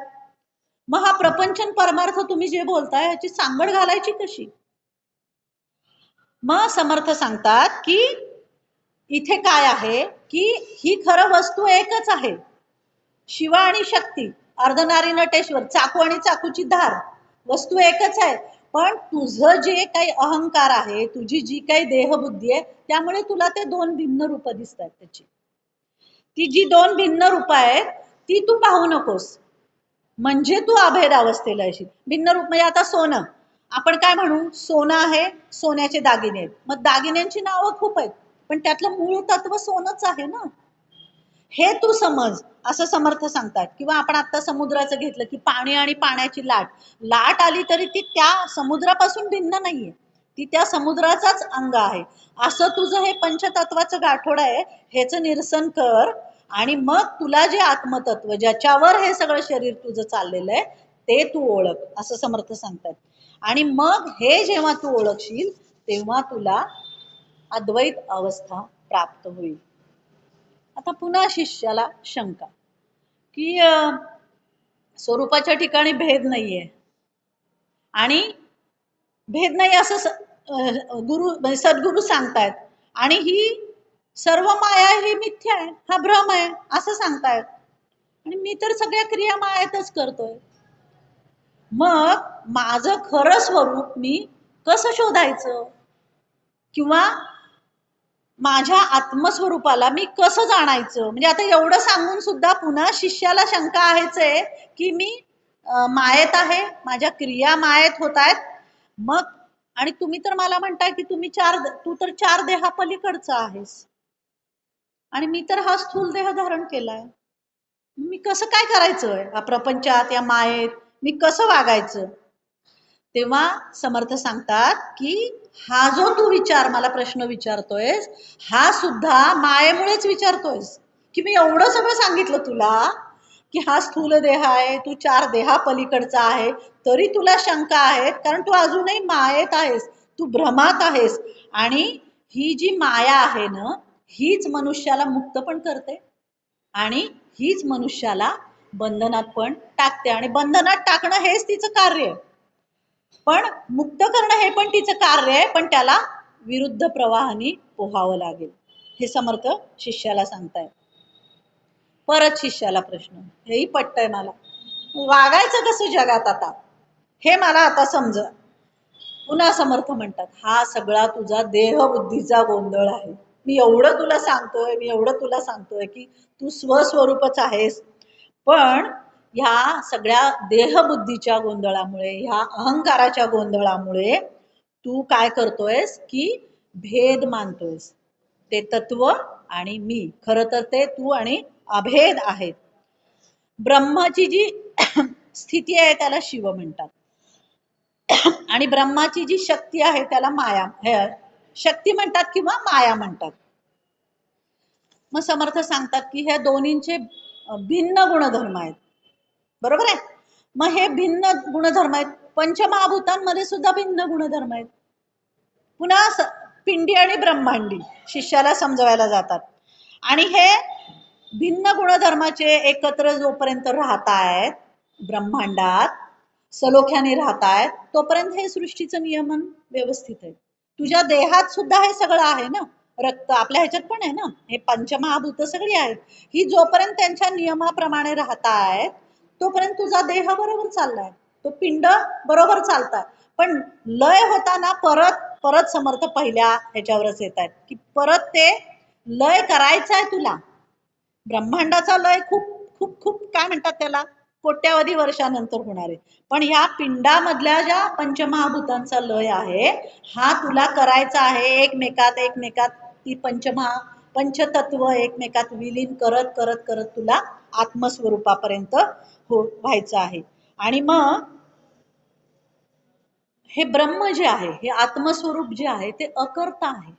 मग हा प्रपंचन परमार्थ तुम्ही जे बोलताय याची सांगड घालायची कशी. मग समर्थ सांगतात की इथे काय आहे की ही खरं वस्तू एकच आहे, शिव आणि शक्ती, अर्धनारी नटेश्वर, चाकू आणि चाकूची धार, वस्तू एकच आहे. पण तुझं जे काही अहंकार आहे, तुझी जी काही देहबुद्धी आहे, त्यामुळे तुला ते दोन भिन्न रूप दिसत आहेत. त्याची ती जी दोन भिन्न रूप आहेत ती तू पाहू नकोस, म्हणजे तू अभेद अवस्थेला येशील. भिन्न रूप म्हणजे आता सोनं, आपण काय म्हणू, सोनं आहे, सोन्याचे दागिने आहेत. मग दागिन्यांची नावं खूप आहेत, पण त्यातलं मूळ तत्व सोनच आहे ना, हे तू समज, असं समर्थ सांगतात. किंवा आपण आता समुद्राचं घेतलं की पाणी आणि पाण्याची लाट, लाट आली तरी ती त्या समुद्रापासून भिन्न नाहीये, ती त्या समुद्राचाच अंग आहे. असं तुझं हे पंचतत्वाचं गाठोड आहे, ह्याचं निरसन कर. आणि मग तुला जे आत्मतत्व ज्याच्यावर हे सगळं शरीर तुझं चाललेलं आहे ते तू ओळख, असं समर्थ सांगतात. आणि मग हे जेव्हा तू ओळखशील तेव्हा तुला अद्वैत अवस्था प्राप्त होईल. आता पुन्हा शिष्याला शंका की स्वरूपाच्या ठिकाणी भेद नाहीये, आणि भेद नाही असं गुरु सद्गुरु सांगतायत, आणि ही सर्व माया ही मिथ्या आहे, हा भ्रम आहे असं सांगतायत, आणि मी तर सगळ्या क्रिया मायेतच करतोय. मग माझं खरं स्वरूप मी कसं शोधायचं, किंवा माझ्या आत्मस्वरूपाला मी कसं जाणायचं. म्हणजे आता एवढं सांगून सुद्धा पुन्हा शिष्याला शंका आहेच आहे की मी मायेत आहे, माझ्या क्रिया मायेत होत आहेत, मग आणि तुम्ही तर मला म्हणताय की तू तर चार देहापलीकडचा आहेस आणि मी तर हा स्थूल देह धारण केलाय. मी कसं काय करायचं या प्रपंचात, या मायेत मी कसं वागायचं? तेव्हा समर्थ सांगतात की हा जो तू विचार मला प्रश्न विचारतोयस, हा सुद्धा मायेमुळेच विचारतोयस. की मी एवढं सगळं सांगितलं तुला की हा स्थूल देह आहे, तू चार देहा पलीकडचा आहे, तरी तुला शंका आहेत, कारण तू अजूनही मायेत आहेस, तू भ्रमात आहेस. आणि ही जी माया आहे ना, हीच मनुष्याला मुक्त पण करते आणि हीच मनुष्याला बंधनात पण टाकते, आणि बंधनात टाकणं हेच तिचं कार्य आहे. पण मुक्त करणं हे पण तिचं कार्य आहे, पण त्याला विरुद्ध प्रवाहाने पोहावं लागेल. हे समर्थ शिष्याला सांगताय. परत शिष्याला प्रश्न, हेही पटतंय मला, वागायचं कसं जगात आता, हे मला आता समज. पुन्हा समर्थ म्हणतात, हा सगळा तुझा देहबुद्धीचा गोंधळ आहे. मी एवढं तुला सांगतोय की तू स्वस्वरूपच आहेस, पण ह्या सगळ्या देहबुद्धीच्या गोंधळामुळे, ह्या अहंकाराच्या गोंधळामुळे तू काय करतोयस की भेद मानतोयस. ते तत्व आणि मी, खरं तर ते तू आणि अभेद आहेत. ब्रह्माची जी स्थिती आहे त्याला शिव म्हणतात आणि ब्रह्माची जी शक्ती आहे त्याला शक्ती म्हणतात किंवा माया म्हणतात. मग समर्थ सांगतात की ह्या दोन्हींचे भिन्न गुणधर्म आहेत. बरोबर आहे. मग हे भिन्न गुणधर्म आहेत, पंचमहाभूतांमध्ये सुद्धा भिन्न गुणधर्म आहेत. पुन्हा पिंडी आणि ब्रह्मांडी शिष्याला समजवायला जातात, आणि हे भिन्न गुणधर्माचे एकत्र जोपर्यंत राहतायत ब्रह्मांडात, सलोख्याने राहतायत, तोपर्यंत हे सृष्टीचं नियमन व्यवस्थित आहे. तुझ्या देहात सुद्धा हे सगळं आहे ना, रक्त आपल्या ह्याच्यात पण आहे ना, हे पंचमहाभूत सगळी आहेत. ही जोपर्यंत त्यांच्या नियमाप्रमाणे राहतायत तोपर्यंत तुझा देह बरोबर चाललाय, तो पिंड बरोबर चालतात. पण लय होताना परत परत समर्थ पहिल्या ह्याच्यावरच येत आहेत की परत ते लय करायचं आहे तुला. ब्रह्मांडाचा लय खूप खूप खूप काय म्हणतात त्याला, कोट्यावधी वर्षानंतर होणार आहे. पण ह्या पिंडामधल्या ज्या पंचमहाभूतांचा लय आहे, हा तुला करायचा आहे. एकमेकात एकमेकात ती पंचतत्व एकमेकात विलीन करत करत करत तुला आत्मस्वरूपापर्यंत व्हायचं आहे. आणि मग हे ब्रह्म जे आहे, हे आत्मस्वरूप जे आहे ते अकर्ता आहे.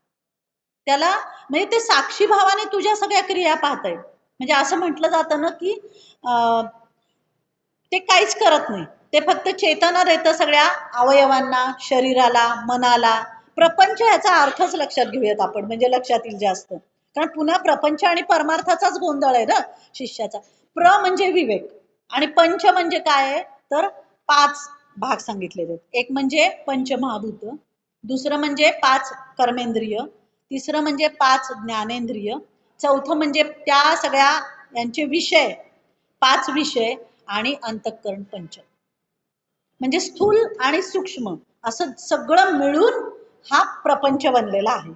त्याला म्हणजे ते साक्षी भावाने तुझ्या सगळ्या क्रिया पाहत आहे. म्हणजे असं म्हटलं जातं ना की ते काहीच करत नाही, ते फक्त चेतना देतं सगळ्या अवयवांना, शरीराला, मनाला. प्रपंच ह्याचा अर्थच लक्षात घेऊयात आपण, म्हणजे लक्षात येईल जास्त. कारण पुन्हा प्रपंच आणि परमार्थाचाच गोंधळ आहे ना शिष्याचा. म्हणजे विवेक, आणि पंच म्हणजे काय आहे तर 5 भाग सांगितलेले. एक म्हणजे पंचमहाभूत, दुसरं म्हणजे 5 कर्मेंद्रिय, तिसरं म्हणजे 5 ज्ञानेंद्रिय, चौथं म्हणजे त्या सगळ्या यांचे विषय 5 विषय, आणि अंतःकरण पंच. म्हणजे स्थूल आणि सूक्ष्म असं सगळं मिळून हा प्रपंच बनलेला आहे.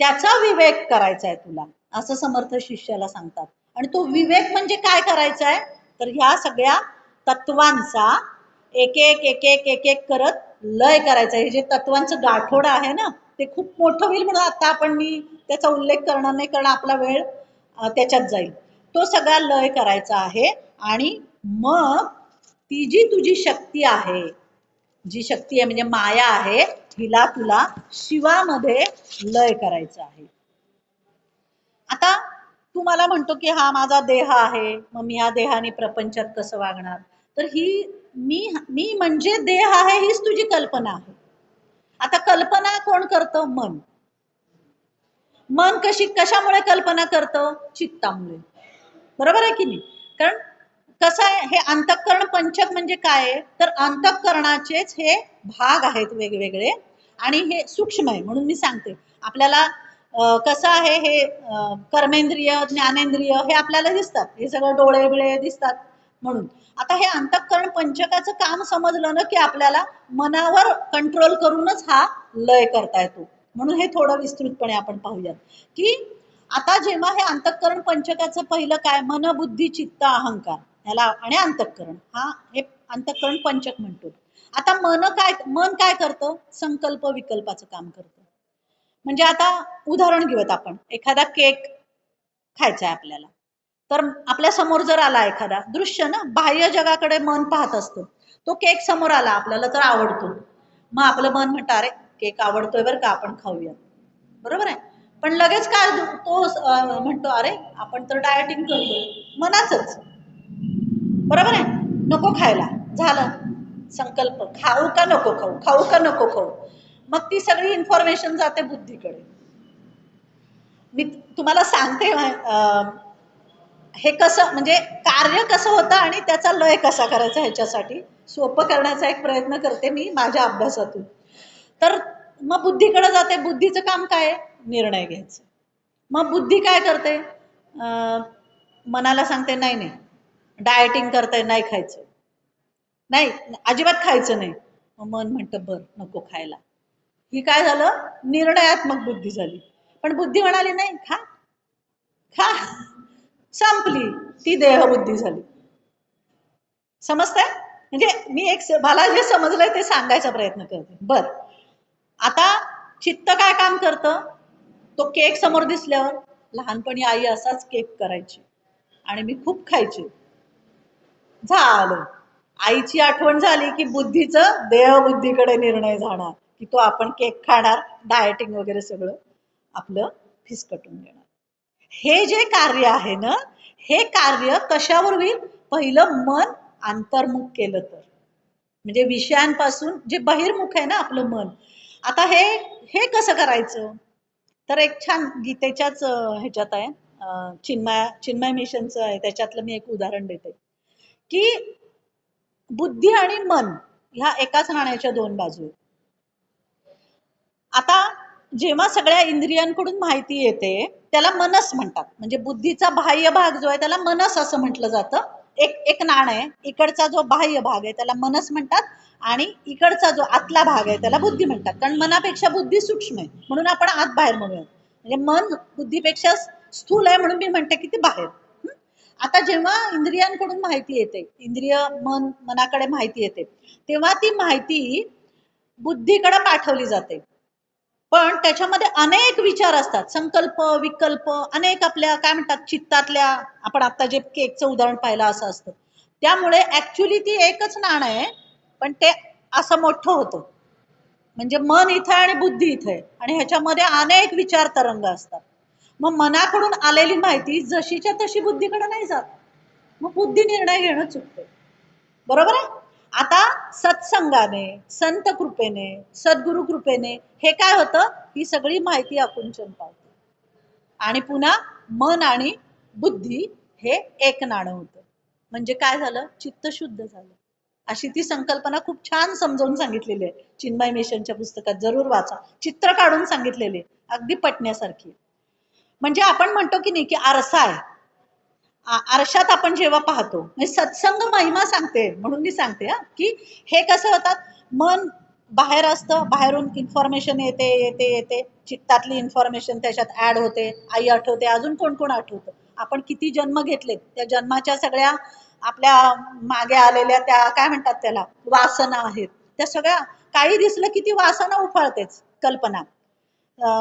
त्याचा विवेक करायचा आहे तुला, असं समर्थ शिष्याला सांगतात. आणि तो विवेक म्हणजे काय करायचा आहे तर ह्या सगळ्या तत्वांचा एक एक एक एक एक एक करत लय करायचा. हे जे तत्वांचं गाठोड आहे ना, ते खूप मोठं होईल म्हणून आता आपण मी त्याचा उल्लेख करणार नाही, कारण आपला वेळ त्याच्यात जाईल. तो सगळा लय करायचा आहे. आणि मग ती जी तुझी शक्ती आहे, जी शक्ती आहे म्हणजे माया आहे, हिला तुला शिवामध्ये लय करायचं आहे. आता तू मला म्हणतो की हा माझा देह आहे, मग मी या देहाने प्रपंचात कसं वागणार. तर ही मी म्हणजे देह आहे हीच तुझी कल्पना आहे. आता कल्पना कोण करतं? मन. मन कशामुळे कल्पना करतं? चित्तामुळे. बरोबर आहे की नाही? कारण कसं आहे, हे अंतःकरण पंचक म्हणजे काय आहे तर अंतःकरणाचेच हे भाग आहेत वेगवेगळे, आणि हे सूक्ष्म आहे म्हणून मी सांगते आपल्याला. कसं आहे हे कर्मेंद्रिय ज्ञानेंद्रिय हे आपल्याला दिसतात, हे सगळं डोळे बिळे दिसतात म्हणून. आता हे अंतःकरण पंचकाचं काम समजलं ना की आपल्याला मनावर कंट्रोल करूनच हा लय करता येतो. म्हणून हे थोडं विस्तृतपणे आपण पाहूयात की आता जेव्हा हे अंतःकरण पंचकाचं पहिलं काय, मन बुद्धी चित्त अहंकार, ह्याला आणि अंतःकरण, हा हे अंतःकरण पंचक म्हणतो. आता मन काय करतं? संकल्प विकल्पाचं काम करतं. म्हणजे आता उदाहरण घेऊयात आपण. एखादा केक खायचा आहे आपल्याला. तर आपल्या समोर जर आला एखादा दृश्य ना, बाह्य जगाकडे मन पाहत असतं. तो केक समोर आला आपल्याला तर आवडतो. मग आपलं मन म्हणतं अरे केक आवडतोय बरं का, आपण खाऊया. बरोबर आहे. पण लगेच काय तो म्हणतो अरे आपण तर डायटिंग करतोय. मनाचच. बरोबर आहे. नको खायला. झालं. संकल्प खाऊ का नको खाऊ, खाऊ का नको खाऊ. मग ती सगळी इन्फॉर्मेशन जाते बुद्धीकडे. मी तुम्हाला सांगते हे कसं म्हणजे कार्य कसं होतं आणि त्याचा लय कसा करायचा ह्याच्यासाठी सोपं करण्याचा एक प्रयत्न करते मी माझ्या अभ्यासातून. तर मग बुद्धीकडे जाते. बुद्धीचं काम काय आहे? निर्णय घ्यायचं. मग बुद्धी काय करते? मनाला सांगते नाही नाही, डायटिंग करताय, नाही खायचं, नाही अजिबात खायचं नाही. मग मन म्हणतं बर नको खायला. ही काय झालं? निर्णयात्मक बुद्धी झाली. पण बुद्धी म्हणाली नाही खा खा, संपली. ती देहबुद्धी झाली. समजतंय? म्हणजे मी मला जे समजलंय ते सांगायचा प्रयत्न करते. बर, आता चित्त काय काम करतं? तो केक समोर दिसल्यावर लहानपणी आई असाच केक करायची आणि मी खूप खायचे. झालं. आईची आठवण झाली की बुद्धीचं देहबुद्धीकडे निर्णय जाणार की तो आपण केक खाणार, डायटिंग वगैरे सगळं आपलं फिसकटून घेणार. हे जे कार्य आहे ना, हे कार्य कशावर होईल? पहिलं मन अंतर्मुख केलं तर, म्हणजे विषयांपासून जे बहिर्मुख आहे ना आपलं मन. आता हे कसं करायचं? तर एक छान गीतेच्याच ह्याच्यात आहे, चिन्मय मिशनचं आहे, त्याच्यातलं मी एक उदाहरण देते की बुद्धी आणि मन ह्या एकाच नाण्याच्या दोन बाजू आहेत. आता जेव्हा सगळ्या इंद्रियांकडून माहिती येते त्याला मनस म्हणतात. म्हणजे बुद्धीचा बाह्य भाग जो आहे त्याला मनस असं म्हटलं जातं. एक नाण आहे. इकडचा जो बाह्य भाग आहे त्याला मनस म्हणतात आणि इकडचा जो आतला भाग आहे त्याला बुद्धी म्हणतात. कारण मनापेक्षा बुद्धी सूक्ष्म आहे म्हणून आपण आत बाहेर म्हणूयात. म्हणजे मन बुद्धीपेक्षा स्थूल आहे म्हणून मी म्हणते की ते बाहेर. आता जेव्हा इंद्रियांकडून माहिती येते, इंद्रिय मनाकडे माहिती येते, तेव्हा ती माहिती बुद्धीकडे पाठवली जाते. पण त्याच्यामध्ये अनेक विचार असतात, संकल्प विकल्प अनेक आपल्या काय म्हणतात चित्तातल्या. आपण आता जे केकचं उदाहरण पाहिलं असं असतं. त्यामुळे ऍक्च्युली ती एकच नाणं आहे, पण ते असं मोठं होतं. म्हणजे मन इथं आणि बुद्धी इथं आहे आणि ह्याच्यामध्ये अनेक विचार तरंग असतात. मग मनाकडून आलेली माहिती जशीच्या तशी बुद्धीकडे नाही जात. मग बुद्धी निर्णय घेणं चुकते. बरोबर आहे. आता सत्संगाने, संत कृपेने, सद्गुरु कृपेने हे काय होतं? ही सगळी माहिती आकुंचन पावते आणि पुन्हा मन आणि बुद्धी हे एक नाणं होतं. म्हणजे काय झालं? चित्त शुद्ध झालं. अशी ती संकल्पना खूप छान समजावून सांगितलेली आहे चिन्मय मिशनच्या पुस्तकात. जरूर वाचा. चित्र काढून सांगितलेले, अगदी पटण्यासारखी. म्हणजे आपण म्हणतो की नाही की आरसा आहे. आरशात आपण जेव्हा पाहतो, म्हणजे सत्संग महिमा सांगते म्हणून मी सांगते की हे कसं होतात? मन बाहेर असतं, बाहेरून इन्फॉर्मेशन येते येते येते, चित्तातली इन्फॉर्मेशन त्याच्यात ऍड होते, आई आठवते, अजून कोण कोण आठवतं, आपण किती जन्म घेतले, त्या जन्माच्या सगळ्या आपल्या मागे आलेल्या त्या काय म्हणतात त्याला वासना आहेत, त्या सगळ्या काही दिसलं की ती वासना उफाळतेच. कल्पना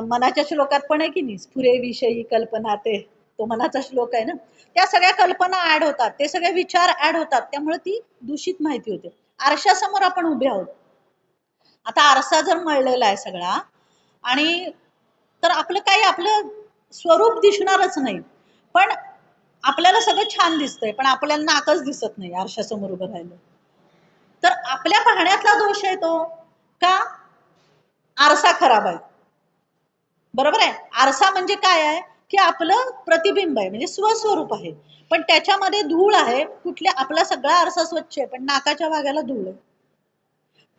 मनाच्या श्लोकात पण आहे की नाही, स्फुरे विषयी कल्पना, ते तो मनाचा श्लोक आहे ना. त्या सगळ्या कल्पना ऍड होतात, ते सगळे विचार ऍड होतात, त्यामुळे ती दूषित माहिती होते. आरशासमोर आपण उभे आहोत. आता आरसा जर मळलेला आहे सगळा आणि तर आपलं स्वरूप दिसणारच नाही. पण आपल्याला सगळं छान दिसतंय पण आपल्याला नाकच दिसत नाही आरशासमोर उभं राहिलं. तर आपल्या पाहण्यातला दोष आहे तो का आरसा खराब आहे? बरोबर आहे. आरसा म्हणजे काय आहे की आपलं प्रतिबिंब आहे, म्हणजे स्वस्वरूप आहे. पण त्याच्यामध्ये धूळ आहे. कुठल्या आपला सगळा आरसा स्वच्छ आहे पण नाकाच्या भागाला धूळ आहे.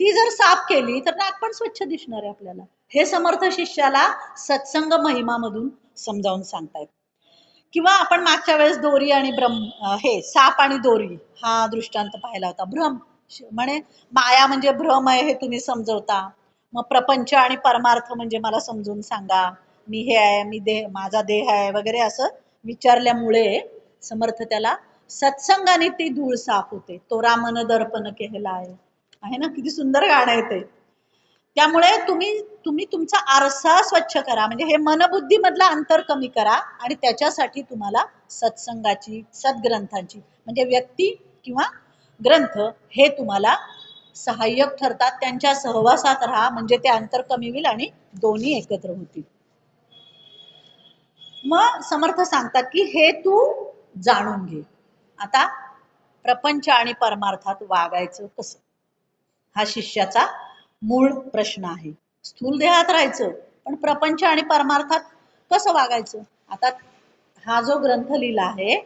ती जर साफ केली तर नाक पण स्वच्छ दिसणार आहे आपल्याला. हे समर्थ शिष्याला सत्संग महिमामधून समजावून सांगतायत. किंवा आपण मागच्या वेळेस दोरी आणि हे साप आणि दोरी हा दृष्टांत पाहिला होता. भ्रम म्हणे माया म्हणजे भ्रम आहे हे तुम्ही समजवता. मग प्रपंच आणि परमार्थ म्हणजे मला समजून सांगा. मी हे आहे, मी देह, माझा देह आहे वगैरे असं विचारल्यामुळे समर्थ त्याला सत्संगाने ती धूळ साफ होते. तो रामन दर्पण केला आहे. आहे ना, किती सुंदर गाणं आहे ते. त्यामुळे तुम्ही तुम्ही तुमचा आरसा स्वच्छ करा, म्हणजे हे मनबुद्धी मधला अंतर कमी करा, आणि त्याच्यासाठी तुम्हाला सत्संगाची, सद्ग्रंथांची, म्हणजे व्यक्ती किंवा ग्रंथ हे तुम्हाला सहाय्यक ठरतात. त्यांच्या सहवासात राहा, म्हणजे ते अंतर कमी होईल आणि दोन्ही एकत्र होतील. मग समर्थ सांगतात की हे तू जाणून घे. आता प्रपंच आणि परमार्थात वागायचं कसं, हा शिष्याचा मूळ प्रश्न आहे. स्थूल देहात राहायचं, पण प्रपंच आणि परमार्थात कसं वागायचं. आता हा जो ग्रंथ लिहिला आहे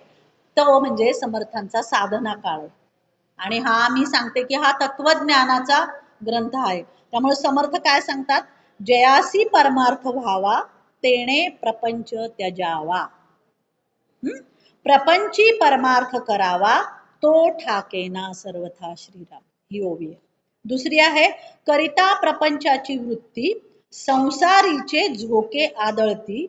तो म्हणजे समर्थांचा साधना काळ, आणि हा मी सांगते की हा तत्वज्ञानाचा ग्रंथ आहे. त्यामुळे समर्थ काय सांगतात, जयासी परमार्थ व्हावा, तेणे प्रपंच त्यजावा. प्रपंची परमार्थ करावा, तो ठाकेना सर्वथा श्रीराम. ही ओवी आहे. दुसरी आहे, करिता प्रपंचाची वृत्ती, संसारीचे झोके आदळती,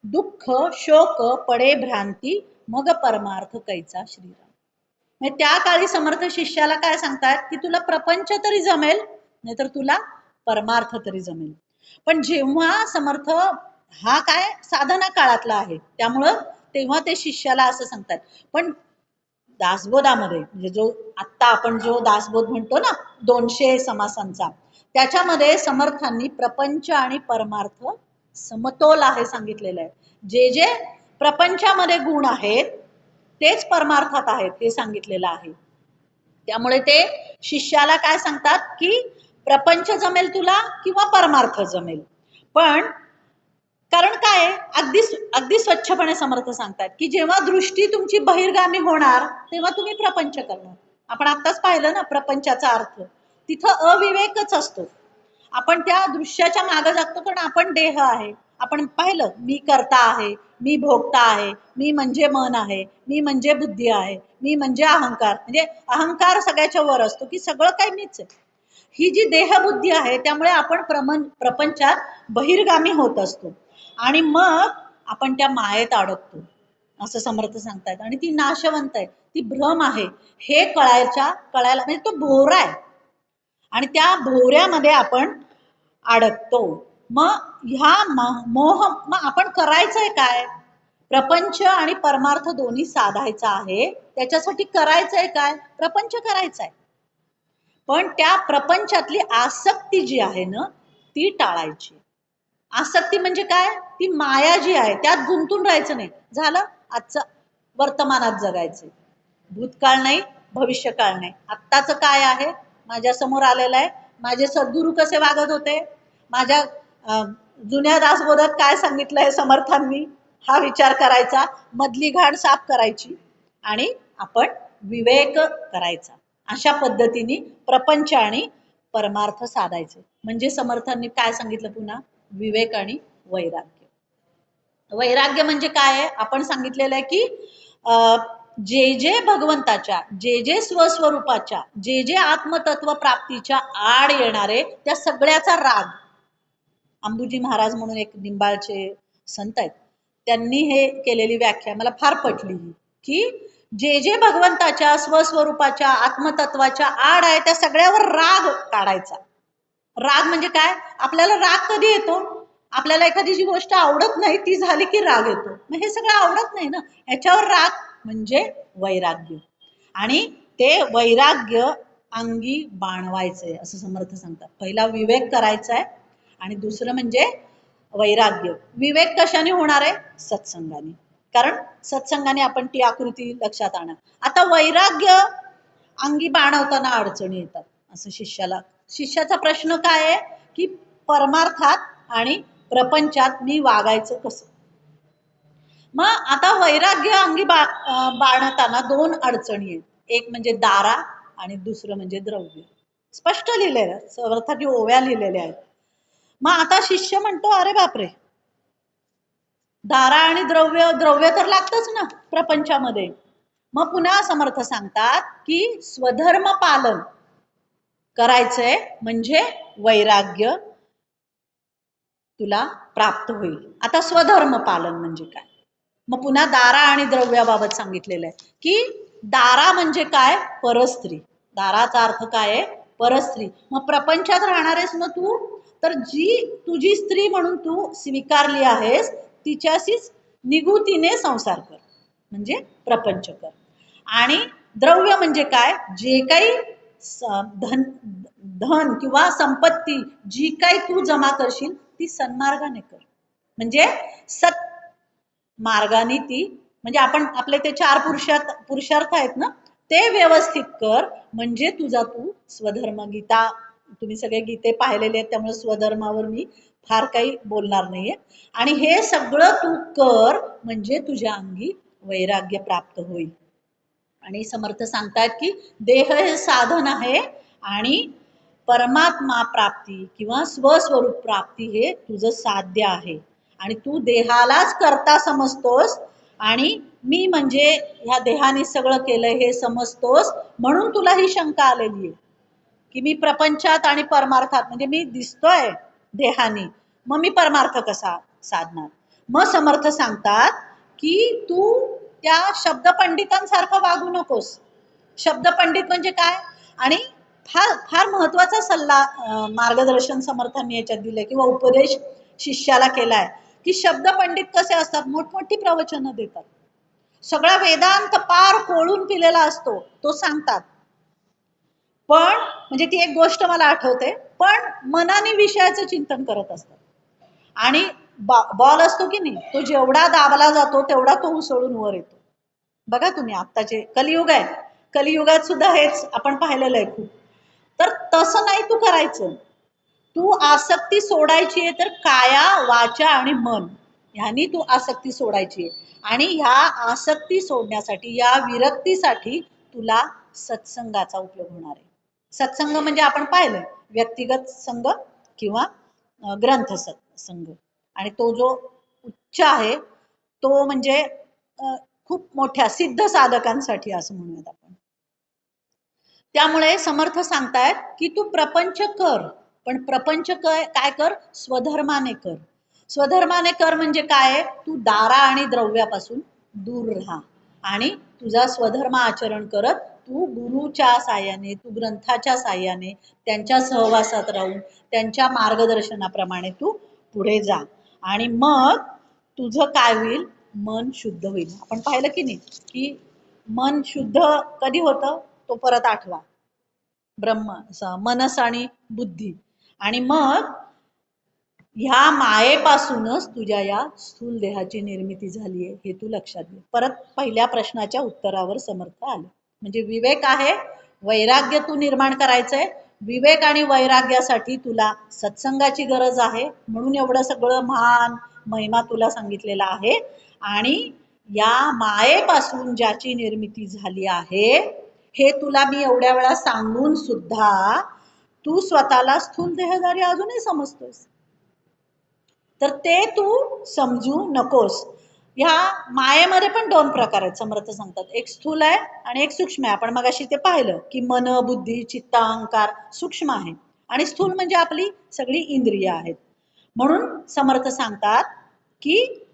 दुःख शोक पडे भ्रांती, मग परमार्थ कैचा श्रीराम. म्हणजे त्या काळी समर्थ शिष्याला काय सांगतात की तुला प्रपंच तरी जमेल, नाहीतर तुला परमार्थ तरी जमेल. पण जेव्हा समर्थ हा काय साधना काळातला आहे, त्यामुळं तेव्हा ते शिष्याला असं सांगतात. पण दासबोधामध्ये, म्हणजे जो आत्ता आपण जो दासबोध म्हणतो ना 200 समासांचा, त्याच्यामध्ये समर्थांनी प्रपंच आणि परमार्थ समतोल आहे सांगितलेलं आहे. जे जे प्रपंचामध्ये गुण आहेत तेच परमार्थात आहेत हे सांगितलेलं आहे. त्यामुळे ते शिष्याला काय सांगतात की प्रपंच जमेल तुला किंवा परमार्थ जमेल. पण कारण काय अगदी अगदी स्वच्छपणे समर्थ सांगतात की जेव्हा दृष्टी तुमची बहिर्गामी होणार तेव्हा तुम्ही प्रपंच करणार. आपण आत्ताच पाहिलं ना प्रपंचाचा अर्थ, तिथं अविवेकच असतो. आपण त्या दृश्याच्या मागे जातो, पण आपण देह आहे. आपण पाहिलं, मी करता आहे, मी भोगता आहे, मी म्हणजे मन आहे, मी म्हणजे बुद्धी आहे, मी म्हणजे अहंकार. म्हणजे अहंकार सगळ्याच्या वर असतो की सगळं काही मीच आहे. ही जी देहबुद्धी आहे त्यामुळे आपण प्रपंचात बहिर्गामी होत असतो, आणि मग आपण त्या मायेत अडकतो असं समर्थ सांगतायत. आणि ती नाशवंत आहे, ती भ्रम आहे, हे कळायला म्हणजे तो भोवरा आहे, आणि त्या भोवऱ्यामध्ये आपण अडकतो. मग ह्या मोह, मग आपण करायचंय काय, प्रपंच आणि परमार्थ दोन्ही साधायचा आहे, त्याच्यासाठी करायचंय काय, प्रपंच करायचा आहे. पण त्या प्रपंचातली आसक्ती जी आहे ना ती टाळायची. आसक्ती म्हणजे काय, ती माया जी आहे त्यात गुंतून राहायचं नाही. झालं, आजचं वर्तमानात जगायचं, भूतकाळ नाही, भविष्यकाळ नाही, आत्ताचं काय आहे माझ्या समोर आलेलं आहे. माझे सद्गुरू कसे वागत होते, माझ्या जुन्या दासबोधात काय सांगितलंय समर्थांनी, हा विचार करायचा, मधली घाण साफ करायची, आणि आपण विवेक करायचा. अशा पद्धतीने प्रपंच आणि परमार्थ साधायचे. म्हणजे समर्थांनी काय सांगितलं पुन्हा, विवेक आणि वैराग्य. वैराग्य म्हणजे काय आहे, आपण सांगितलेलं आहे की जे जे भगवंताच्या, जे जे स्वस्वरूपाच्या, जे जे आत्मतत्व प्राप्तीच्या आड येणारे त्या सगळ्याचा राग. अंबुजी महाराज म्हणून एक निंबाळचे संत आहेत, त्यांनी हे केलेली व्याख्या मला फार पटली की जे जे भगवंताच्या स्वस्वरूपाच्या आत्मतत्वाच्या आड आहे त्या सगळ्यावर राग काढायचा. राग म्हणजे काय, आपल्याला राग कधी येतो, आपल्याला एखादी जी गोष्ट आवडत नाही ती झाली की राग येतो. मग हे सगळं आवडत नाही ना, याच्यावर राग म्हणजे वैराग्य. आणि ते वैराग्य अंगी बाणवायचंय असं समर्थ सांगतात. पहिला विवेक करायचा आहे, आणि दुसरं म्हणजे वैराग्य. विवेक कशाने होणार आहे, सत्संगाने. कारण सत्संगाने आपण ती आकृती लक्षात आणा. आता वैराग्य अंगी बाणवताना अडचणी येतात असं शिष्याचा प्रश्न काय आहे की परमार्थात आणि प्रपंचात मी वागायचं कसं. मग आता वैराग्य अंगी बाणवताना दोन अडचणी आहेत, एक म्हणजे दारा आणि दुसरं म्हणजे द्रव्य. स्पष्ट लिहिलेलं, समर्थांनी ओव्या लिहिलेल्या आहेत. मग आता शिष्य म्हणतो, अरे बापरे, दारा आणि द्रव्य, द्रव्य तर लागतच ना प्रपंचामध्ये. मग पुन्हा समर्थ सांगतात की स्वधर्म पालन करायचंय म्हणजे वैराग्य तुला प्राप्त होईल. आता स्वधर्म पालन म्हणजे काय, मग पुन्हा दारा आणि द्रव्याबाबत सांगितलेलं आहे की दारा म्हणजे काय, परस्त्री. दाराचा अर्थ काय आहे, परस्त्री. मग प्रपंचात राहणारेस ना तू, तर जी तुझी स्त्री म्हणून तू स्वीकारली आहेस तिच्याशीच निगुतीने संसार कर, म्हणजे प्रपंच कर. आणि द्रव्य म्हणजे काय, जे काही धन धन किंवा संपत्ती जी काही तू जमा करशील ती सन्मार्गाने कर, म्हणजे सत मार्गाने ती, म्हणजे आपण आपले ते 4 पुरुषार्थ आहेत ना ते व्यवस्थित कर, म्हणजे तुझा तू स्वधर्म. गीता तुम्ही सगळे गीते पाहिलेले आहेत त्यामुळे स्वधर्मावर मी फार काही बोलणार नाहीये. आणि हे सगळं तू कर म्हणजे तुझ्या अंगी वैराग्य प्राप्त होईल. आणि समर्थ सांगतात की देह हे साधन आहे आणि परमात्मा प्राप्ती किंवा स्वस्वरूप प्राप्ती हे तुझं साध्य आहे. आणि तू देहालाच करता समजतोस आणि मी म्हणजे ह्या देहाने सगळं केलंय हे समजतोस, म्हणून तुला ही शंका आलेली आहे की मी प्रपंचात आणि परमार्थात, म्हणजे मी दिसतोय देहाने, मग मी परमार्थ कसा साधणार. मग समर्थ सांगतात की तू त्या शब्दपंडितांसारखं वागू नकोस. शब्दपंडित म्हणजे काय, आणि फार फार महत्वाचा सल्ला मार्गदर्शन समर्थांनी याच्यात दिलंय किंवा उपदेश शिष्याला केलाय की शब्दपंडित कसे असतात, मोठमोठी प्रवचनं देतात, सगळा वेदांत पार कोळून पिलेला असतो तो सांगतात, पण म्हणजे ती एक गोष्ट मला आठवते, पण मनाने विषयाचं चिंतन करत असतात. आणि बॉल असतो की नाही, तो जेवढा दाबला जातो तेवढा तो उसळून वर येतो. बघा तुम्ही आत्ताचे कलियुग आहे, कलियुगात सुद्धा हेच आपण पाहिलेलं आहे खूप. तर तसं नाही तू करायचं. तू आसक्ती सोडायची आहे तर काया वाचा आणि मन ह्यानी तू आसक्ती सोडायची आहे. आणि ह्या आसक्ती सोडण्यासाठी, या विरक्तीसाठी तुला सत्संगाचा उपयोग होणार आहे. सत्संग म्हणजे आपण पाहिलं व्यक्तिगत संघ किंवा ग्रंथ सत्संग. आणि तो जो उच्च आहे तो म्हणजे खूप मोठ्या सिद्ध साधकांसाठी असं म्हणूयात आपण. त्यामुळे समर्थ सांगतायत की तू प्रपंच कर, पण प्रपंच काय कर, स्वधर्माने कर. स्वधर्माने कर म्हणजे काय, तू दारा आणि द्रव्यापासून दूर राहा आणि तुझा स्वधर्म आचरण करत तू गुरुच्या साह्याने, तू ग्रंथाच्या साह्याने त्यांच्या सहवासात राहून त्यांच्या मार्गदर्शनाप्रमाणे तू पुढे जा. आणि मग तुझं काय होईल, मन शुद्ध होईल. आपण पाहिलं की नाही की मन शुद्ध कधी होतं, तो परत आठवा, ब्रह्म मनस आणि बुद्धी. आणि मग ह्या मायेपासूनच तुझ्या या स्थूल देहाची निर्मिती झाली आहे हे तू लक्षात घे. परत पहिल्या प्रश्नाच्या उत्तरावर समर्थ आले. म्हणजे विवेक आहे, वैराग्य तू निर्माण करायचंय. विवेक आणि वैराग्यासाठी तुला सत्संगाची गरज आहे, म्हणून एवढं सगळं महान महिमा तुला सांगितलेला आहे. आणि या मायेपासून ज्याची निर्मिती झाली आहे हे तुला मी एवढ्या वेळा सांगून सुद्धा तू स्वतःला स्थूल देहधारी अजूनही समजतोस, तर ते तू समजू नकोस. ह्या मायेमध्ये पण 2 प्रकार आहेत समर्थ सांगतात, एक स्थूल आहे आणि एक सूक्ष्म आहे. आपण मगाशी ते पाहिलं की मन, बुद्धी, चित्त, अहंकार सूक्ष्म आहे आणि स्थूल म्हणजे आपली सगळी इंद्रिय आहेत. म्हणून समर्थ सांगतात की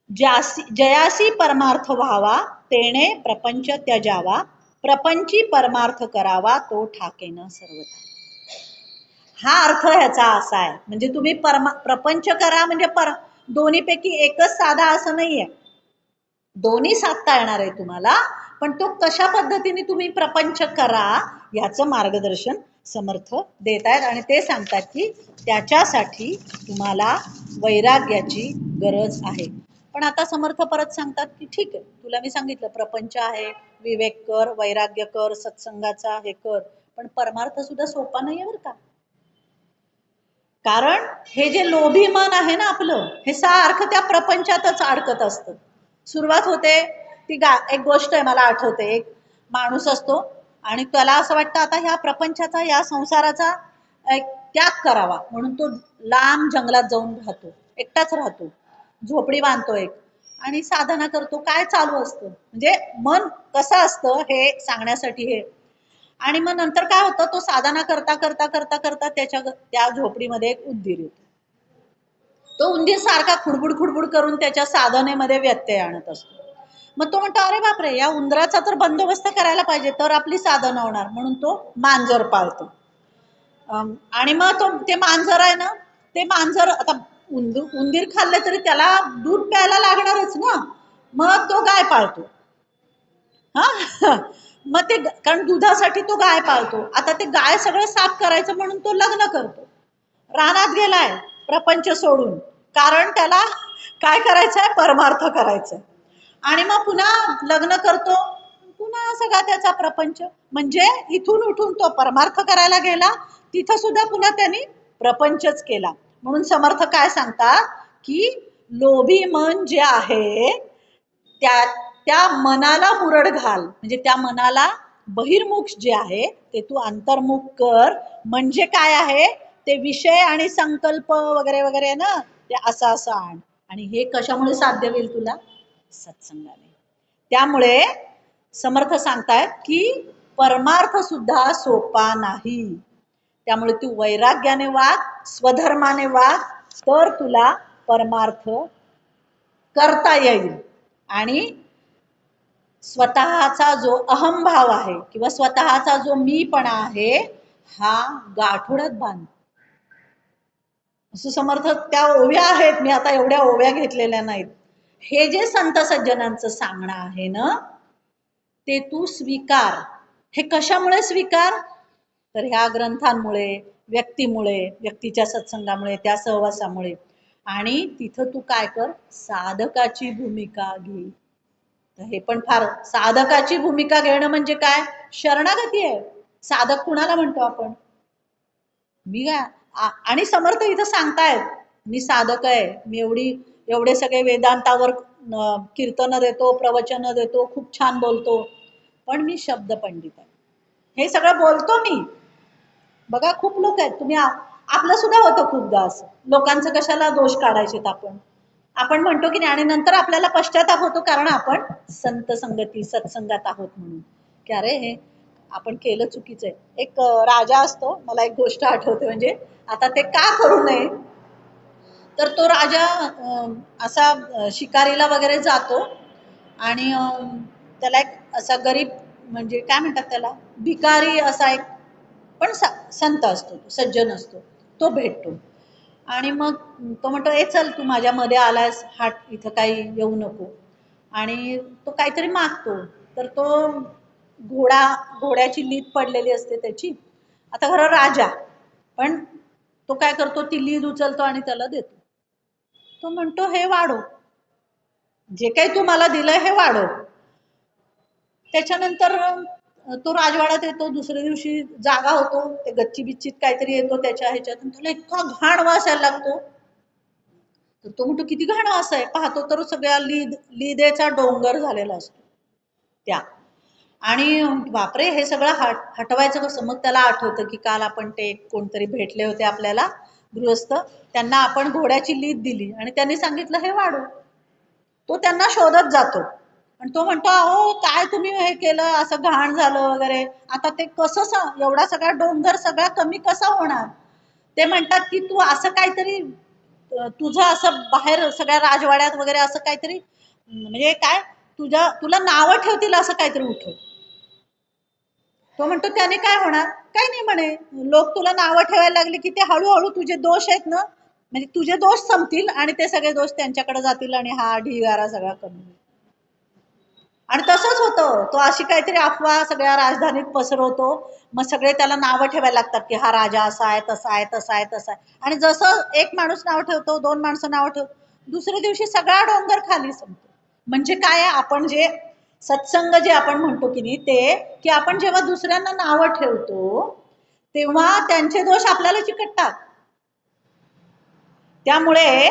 जयासी परमार्थ व्हावा तेणे प्रपंच त्यजावा, प्रपंची परमार्थ करावा तो ठाकेन सर्वथा. हा अर्थ ह्याचा असा आहे. म्हणजे तुम्ही प्रपंच करा म्हणजे दोन्हीपैकी एकच साधा असं नाहीये, दोन्ही साधता येणार आहे तुम्हाला, पण तो कशा पद्धतीने तुम्ही प्रपंच करा याचं मार्गदर्शन समर्थ देत आहेत. आणि ते सांगतात की त्याच्यासाठी तुम्हाला वैराग्याची गरज आहे. पण आता समर्थ परत सांगतात की ठीक आहे, तुला मी सांगितलं प्रपंच आहे, विवेक कर, वैराग्य कर, सत्संगाचा हे कर, पण परमार्थ सुद्धा सोपा नाहीये बरं का. कारण हे जे लोभी मन आहे ना आपलं, हे सारखं त्या प्रपंचातच अडकत असतं. सुरुवात होते ती एक गोष्ट आहे मला आठवते, एक माणूस असतो आणि त्याला असं वाटतं आता ह्या प्रपंचाचा, या संसाराचा त्याग करावा, म्हणून तो लांब जंगलात जाऊन राहतो, एकटाच राहतो, झोपडी बांधतो एक आणि साधना करतो. काय चालू असतं म्हणजे मन कसं असतं हे सांगण्यासाठी हे. आणि मग नंतर काय होतं, तो साधना करता करता करता करता त्या झोपडीमध्ये एक उंदीर येतो. तो उंदीर सारखा खुडबुड खुडबुड करून त्याच्या साधनेमध्ये व्यत्यय आणत असतो. मग तो म्हणतो अरे बापरे, या उंदराचा तर बंदोबस्त करायला पाहिजे, तर आपली साधना होणार, म्हणून तो मांजर पाळतो. आणि मग तो ते मांजर आहे ना, ते मांजर आता उंदीर खाल्ले तरी त्याला दूध प्यायला लागणारच ना, मग तो गाय पाळतो. हा मग ते कारण दुधासाठी तो गाय पाळतो. आता ते गाय सगळं साफ करायचं म्हणून तो लग्न करतो. रानात गेलाय प्रपंच सोडून, कारण त्याला काय करायचंय, परमार्थ करायचंय. आणि मग पुन्हा लग्न करतो, पुन्हा सगळा त्याचा प्रपंच. म्हणजे इथून उठून तो परमार्थ करायला गेला, तिथं सुद्धा पुन्हा त्यांनी प्रपंचच केला. म्हणून समर्थ काय सांगतात की लोभी मन जे आहे त्या त्या मनाला मुरड घाल, म्हणजे त्या मनाला बहिर्मुख जे आहे ते तू अंतर्मुख कर. म्हणजे काय आहे, ते विषय आणि संकल्प वगैरे वगैरे ना, ते असं असं आण. आणि हे कशामुळे साध्य होईल तुला, सत्संगाने. त्यामुळे समर्थ सांगतायत की परमार्थ सुद्धा सोपा नाही. त्यामुळे तू वैराग्याने वाग, स्वधर्माने वाग, तर तुला परमार्थ करता येईल. आणि स्वतःचा जो अहंभाव आहे किंवा स्वतःचा जो मीपणा आहे हा गाठोड्यात बांध. असं समर्थ त्या ओव्या आहेत, मी आता एवढ्या ओव्या घेतलेल्या नाहीत. हे जे संत सज्जनांचं सांगणं आहे ना, ते तू स्वीकार. हे कशामुळे स्वीकार, तर ह्या ग्रंथांमुळे, व्यक्तीमुळे, व्यक्तीच्या सत्संगामुळे, त्या सहवासामुळे. आणि तिथं तू काय कर, साधकाची भूमिका घे. हे पण फार, साधकाची भूमिका घेणं म्हणजे काय, शरणागती आहे. साधक कुणाला म्हणतो आपण, मी काय आणि समर्थ इथं सांगतायत मी साधक आहे, मी एवढे सगळे वेदांतावर कीर्तन देतो, प्रवचन देतो, खूप छान बोलतो, पण मी शब्द पंडित आहे. हे सगळं बोलतो मी. बघा खूप लोक आहेत, तुम्ही आपलं सुद्धा होतं खूपदा असं. लोकांचं कशाला दोष काढायचे आपण, आपण म्हणतो की नाही, आणि नंतर आपल्याला पश्चाताप होतो, कारण आपण संत संगती सत्संगात आहोत म्हणून, की अरे हे आपण केलं चुकीचं आहे. एक राजा असतो, मला एक गोष्ट आठवते, म्हणजे आता ते का करू नये, तर तो राजा असा शिकारीला वगैरे जातो, आणि त्याला एक असा गरीब, म्हणजे काय म्हणतात त्याला, भिकारी असा एक पण संत असतो, सज्जन असतो, तो भेटतो. आणि मग तो म्हणतो ए चल तू माझ्या मध्ये आलायस, हाट इथं काही येऊ नको. आणि तो काहीतरी मागतो, तर तो घोड्याची लीद पडलेली असते त्याची. आता खरं राजा, पण तो काय करतो, ती लीद उचलतो आणि त्याला देतो. तो म्हणतो हे वाढव, जे काही तू मला दिलंय हे वाढव. त्याच्यानंतर तो राजवाड्यात येतो, दुसऱ्या दिवशी जागा होतो, ते गच्ची बिच्चीत काहीतरी येतो त्याच्या ह्याच्यातून, त्याला इतका घाण वास यायला लागतो. तर तो म्हणतो किती घाण वास आहे, पाहतो तर सगळ्या लिदेचा डोंगर झालेला असतो त्या. आणि बापरे, हे सगळं हटवायचं कसं, मग त्याला आठवतं की काल आपण ते कोणतरी भेटले होते आपल्याला गृहस्थ, त्यांना आपण घोड्याची लीद दिली आणि त्यांनी सांगितलं हे वाढव. तो त्यांना शोधत जातो आणि तो म्हणतो अहो काय तुम्ही हे केलं, असं घाण झालं वगैरे, आता ते कसं एवढा सगळा डोंगर सगळा कमी कसा होणार. ते म्हणतात की तू असं काहीतरी तुझं असं बाहेर सगळ्या राजवाड्यात वगैरे असं काहीतरी, म्हणजे काय, तुला नावं ठेवतील असं काहीतरी उठव. तो म्हणतो त्याने काय होणार, काही नाही म्हणे, लोक तुला नावं ठेवायला लागले की ते हळूहळू तुझे दोष आहेत ना, म्हणजे तुझे दोष संपतील आणि ते सगळे दोष त्यांच्याकडे जातील आणि हा ढिगारा सगळा कमी होईल. आणि तसंच होतं, तो अशी काहीतरी अफवा सगळ्या राजधानीत पसरवतो, मग सगळे त्याला नावं ठेवायला लागतात की हा राजा असा आहे, तसा आहे, तसा आहे, तसा आहे. आणि जसं एक माणूस नाव ठेवतो, दोन माणसं नाव ठेवतो, दुसऱ्या दिवशी सगळा डोंगर खाली संपतो. म्हणजे काय, आपण जे सत्संग जे आपण म्हणतो की नाही, ते की आपण जेव्हा दुसऱ्यांना नावं ठेवतो तेव्हा त्यांचे दोष आपल्याला चिकटतात. त्यामुळे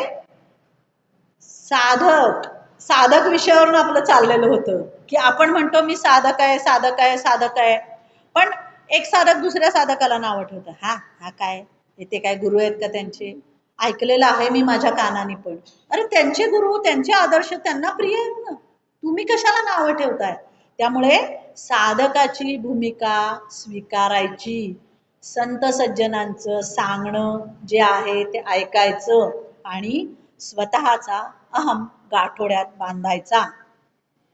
साधक विषयावरून आपलं चाललेलं होतं की आपण म्हणतो मी साधक आहे, साधक आहे, साधक आहे, पण एक साधक दुसऱ्या साधकाला नाव ठेवतं, हा हा काय, ते काय गुरु आहेत का त्यांचे, ऐकलेलं आहे मी माझ्या कानाने पण. अरे त्यांचे गुरु, त्यांचे आदर्श त्यांना प्रिय आहेत ना, तुम्ही कशाला नावं ठेवताय. त्यामुळे साधकाची भूमिका स्वीकारायची, संत सज्जनांचं सांगणं जे आहे ते ऐकायचं आणि स्वतःचा अहम गाठोड्यात बांधायचा.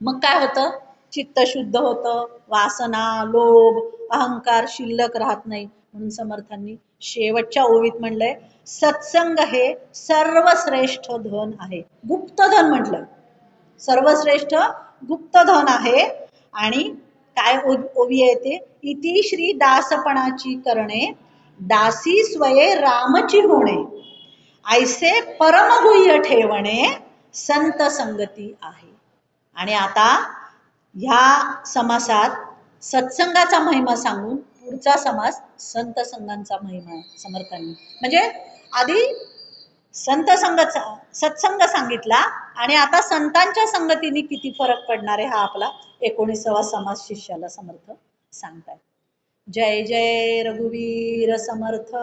मग काय होतं? चित्त शुद्ध होतं, वासना, लोभ, अहंकार शिल्लक राहत नाही. म्हणून समर्थांनी शेवटच्या ओवीत म्हणलंय, सत्संग हे सर्वश्रेष्ठ धन आहे. गुप्त धन म्हटलं, सर्वश्रेष्ठ गुप्त धन आहे. आणि काय ओवी येते, इति श्री दासपणाची करणे, दासी स्वये रामची होणे, ऐसे परमगुह्य ठेवणे संत संगती आहे. आणि आता ह्या समासात सत्संगाचा महिमा सांगून पुढचा समास संत संघांचा महिमा आहे समर्थांनी. म्हणजे आधी संत संगत सत्संग सांगितला आणि आता संतांच्या संगतीने किती फरक पडणार आहे हा आपला 19वा समास शिष्याला समर्थ सांगताय. जय जय रघुवीर समर्थ.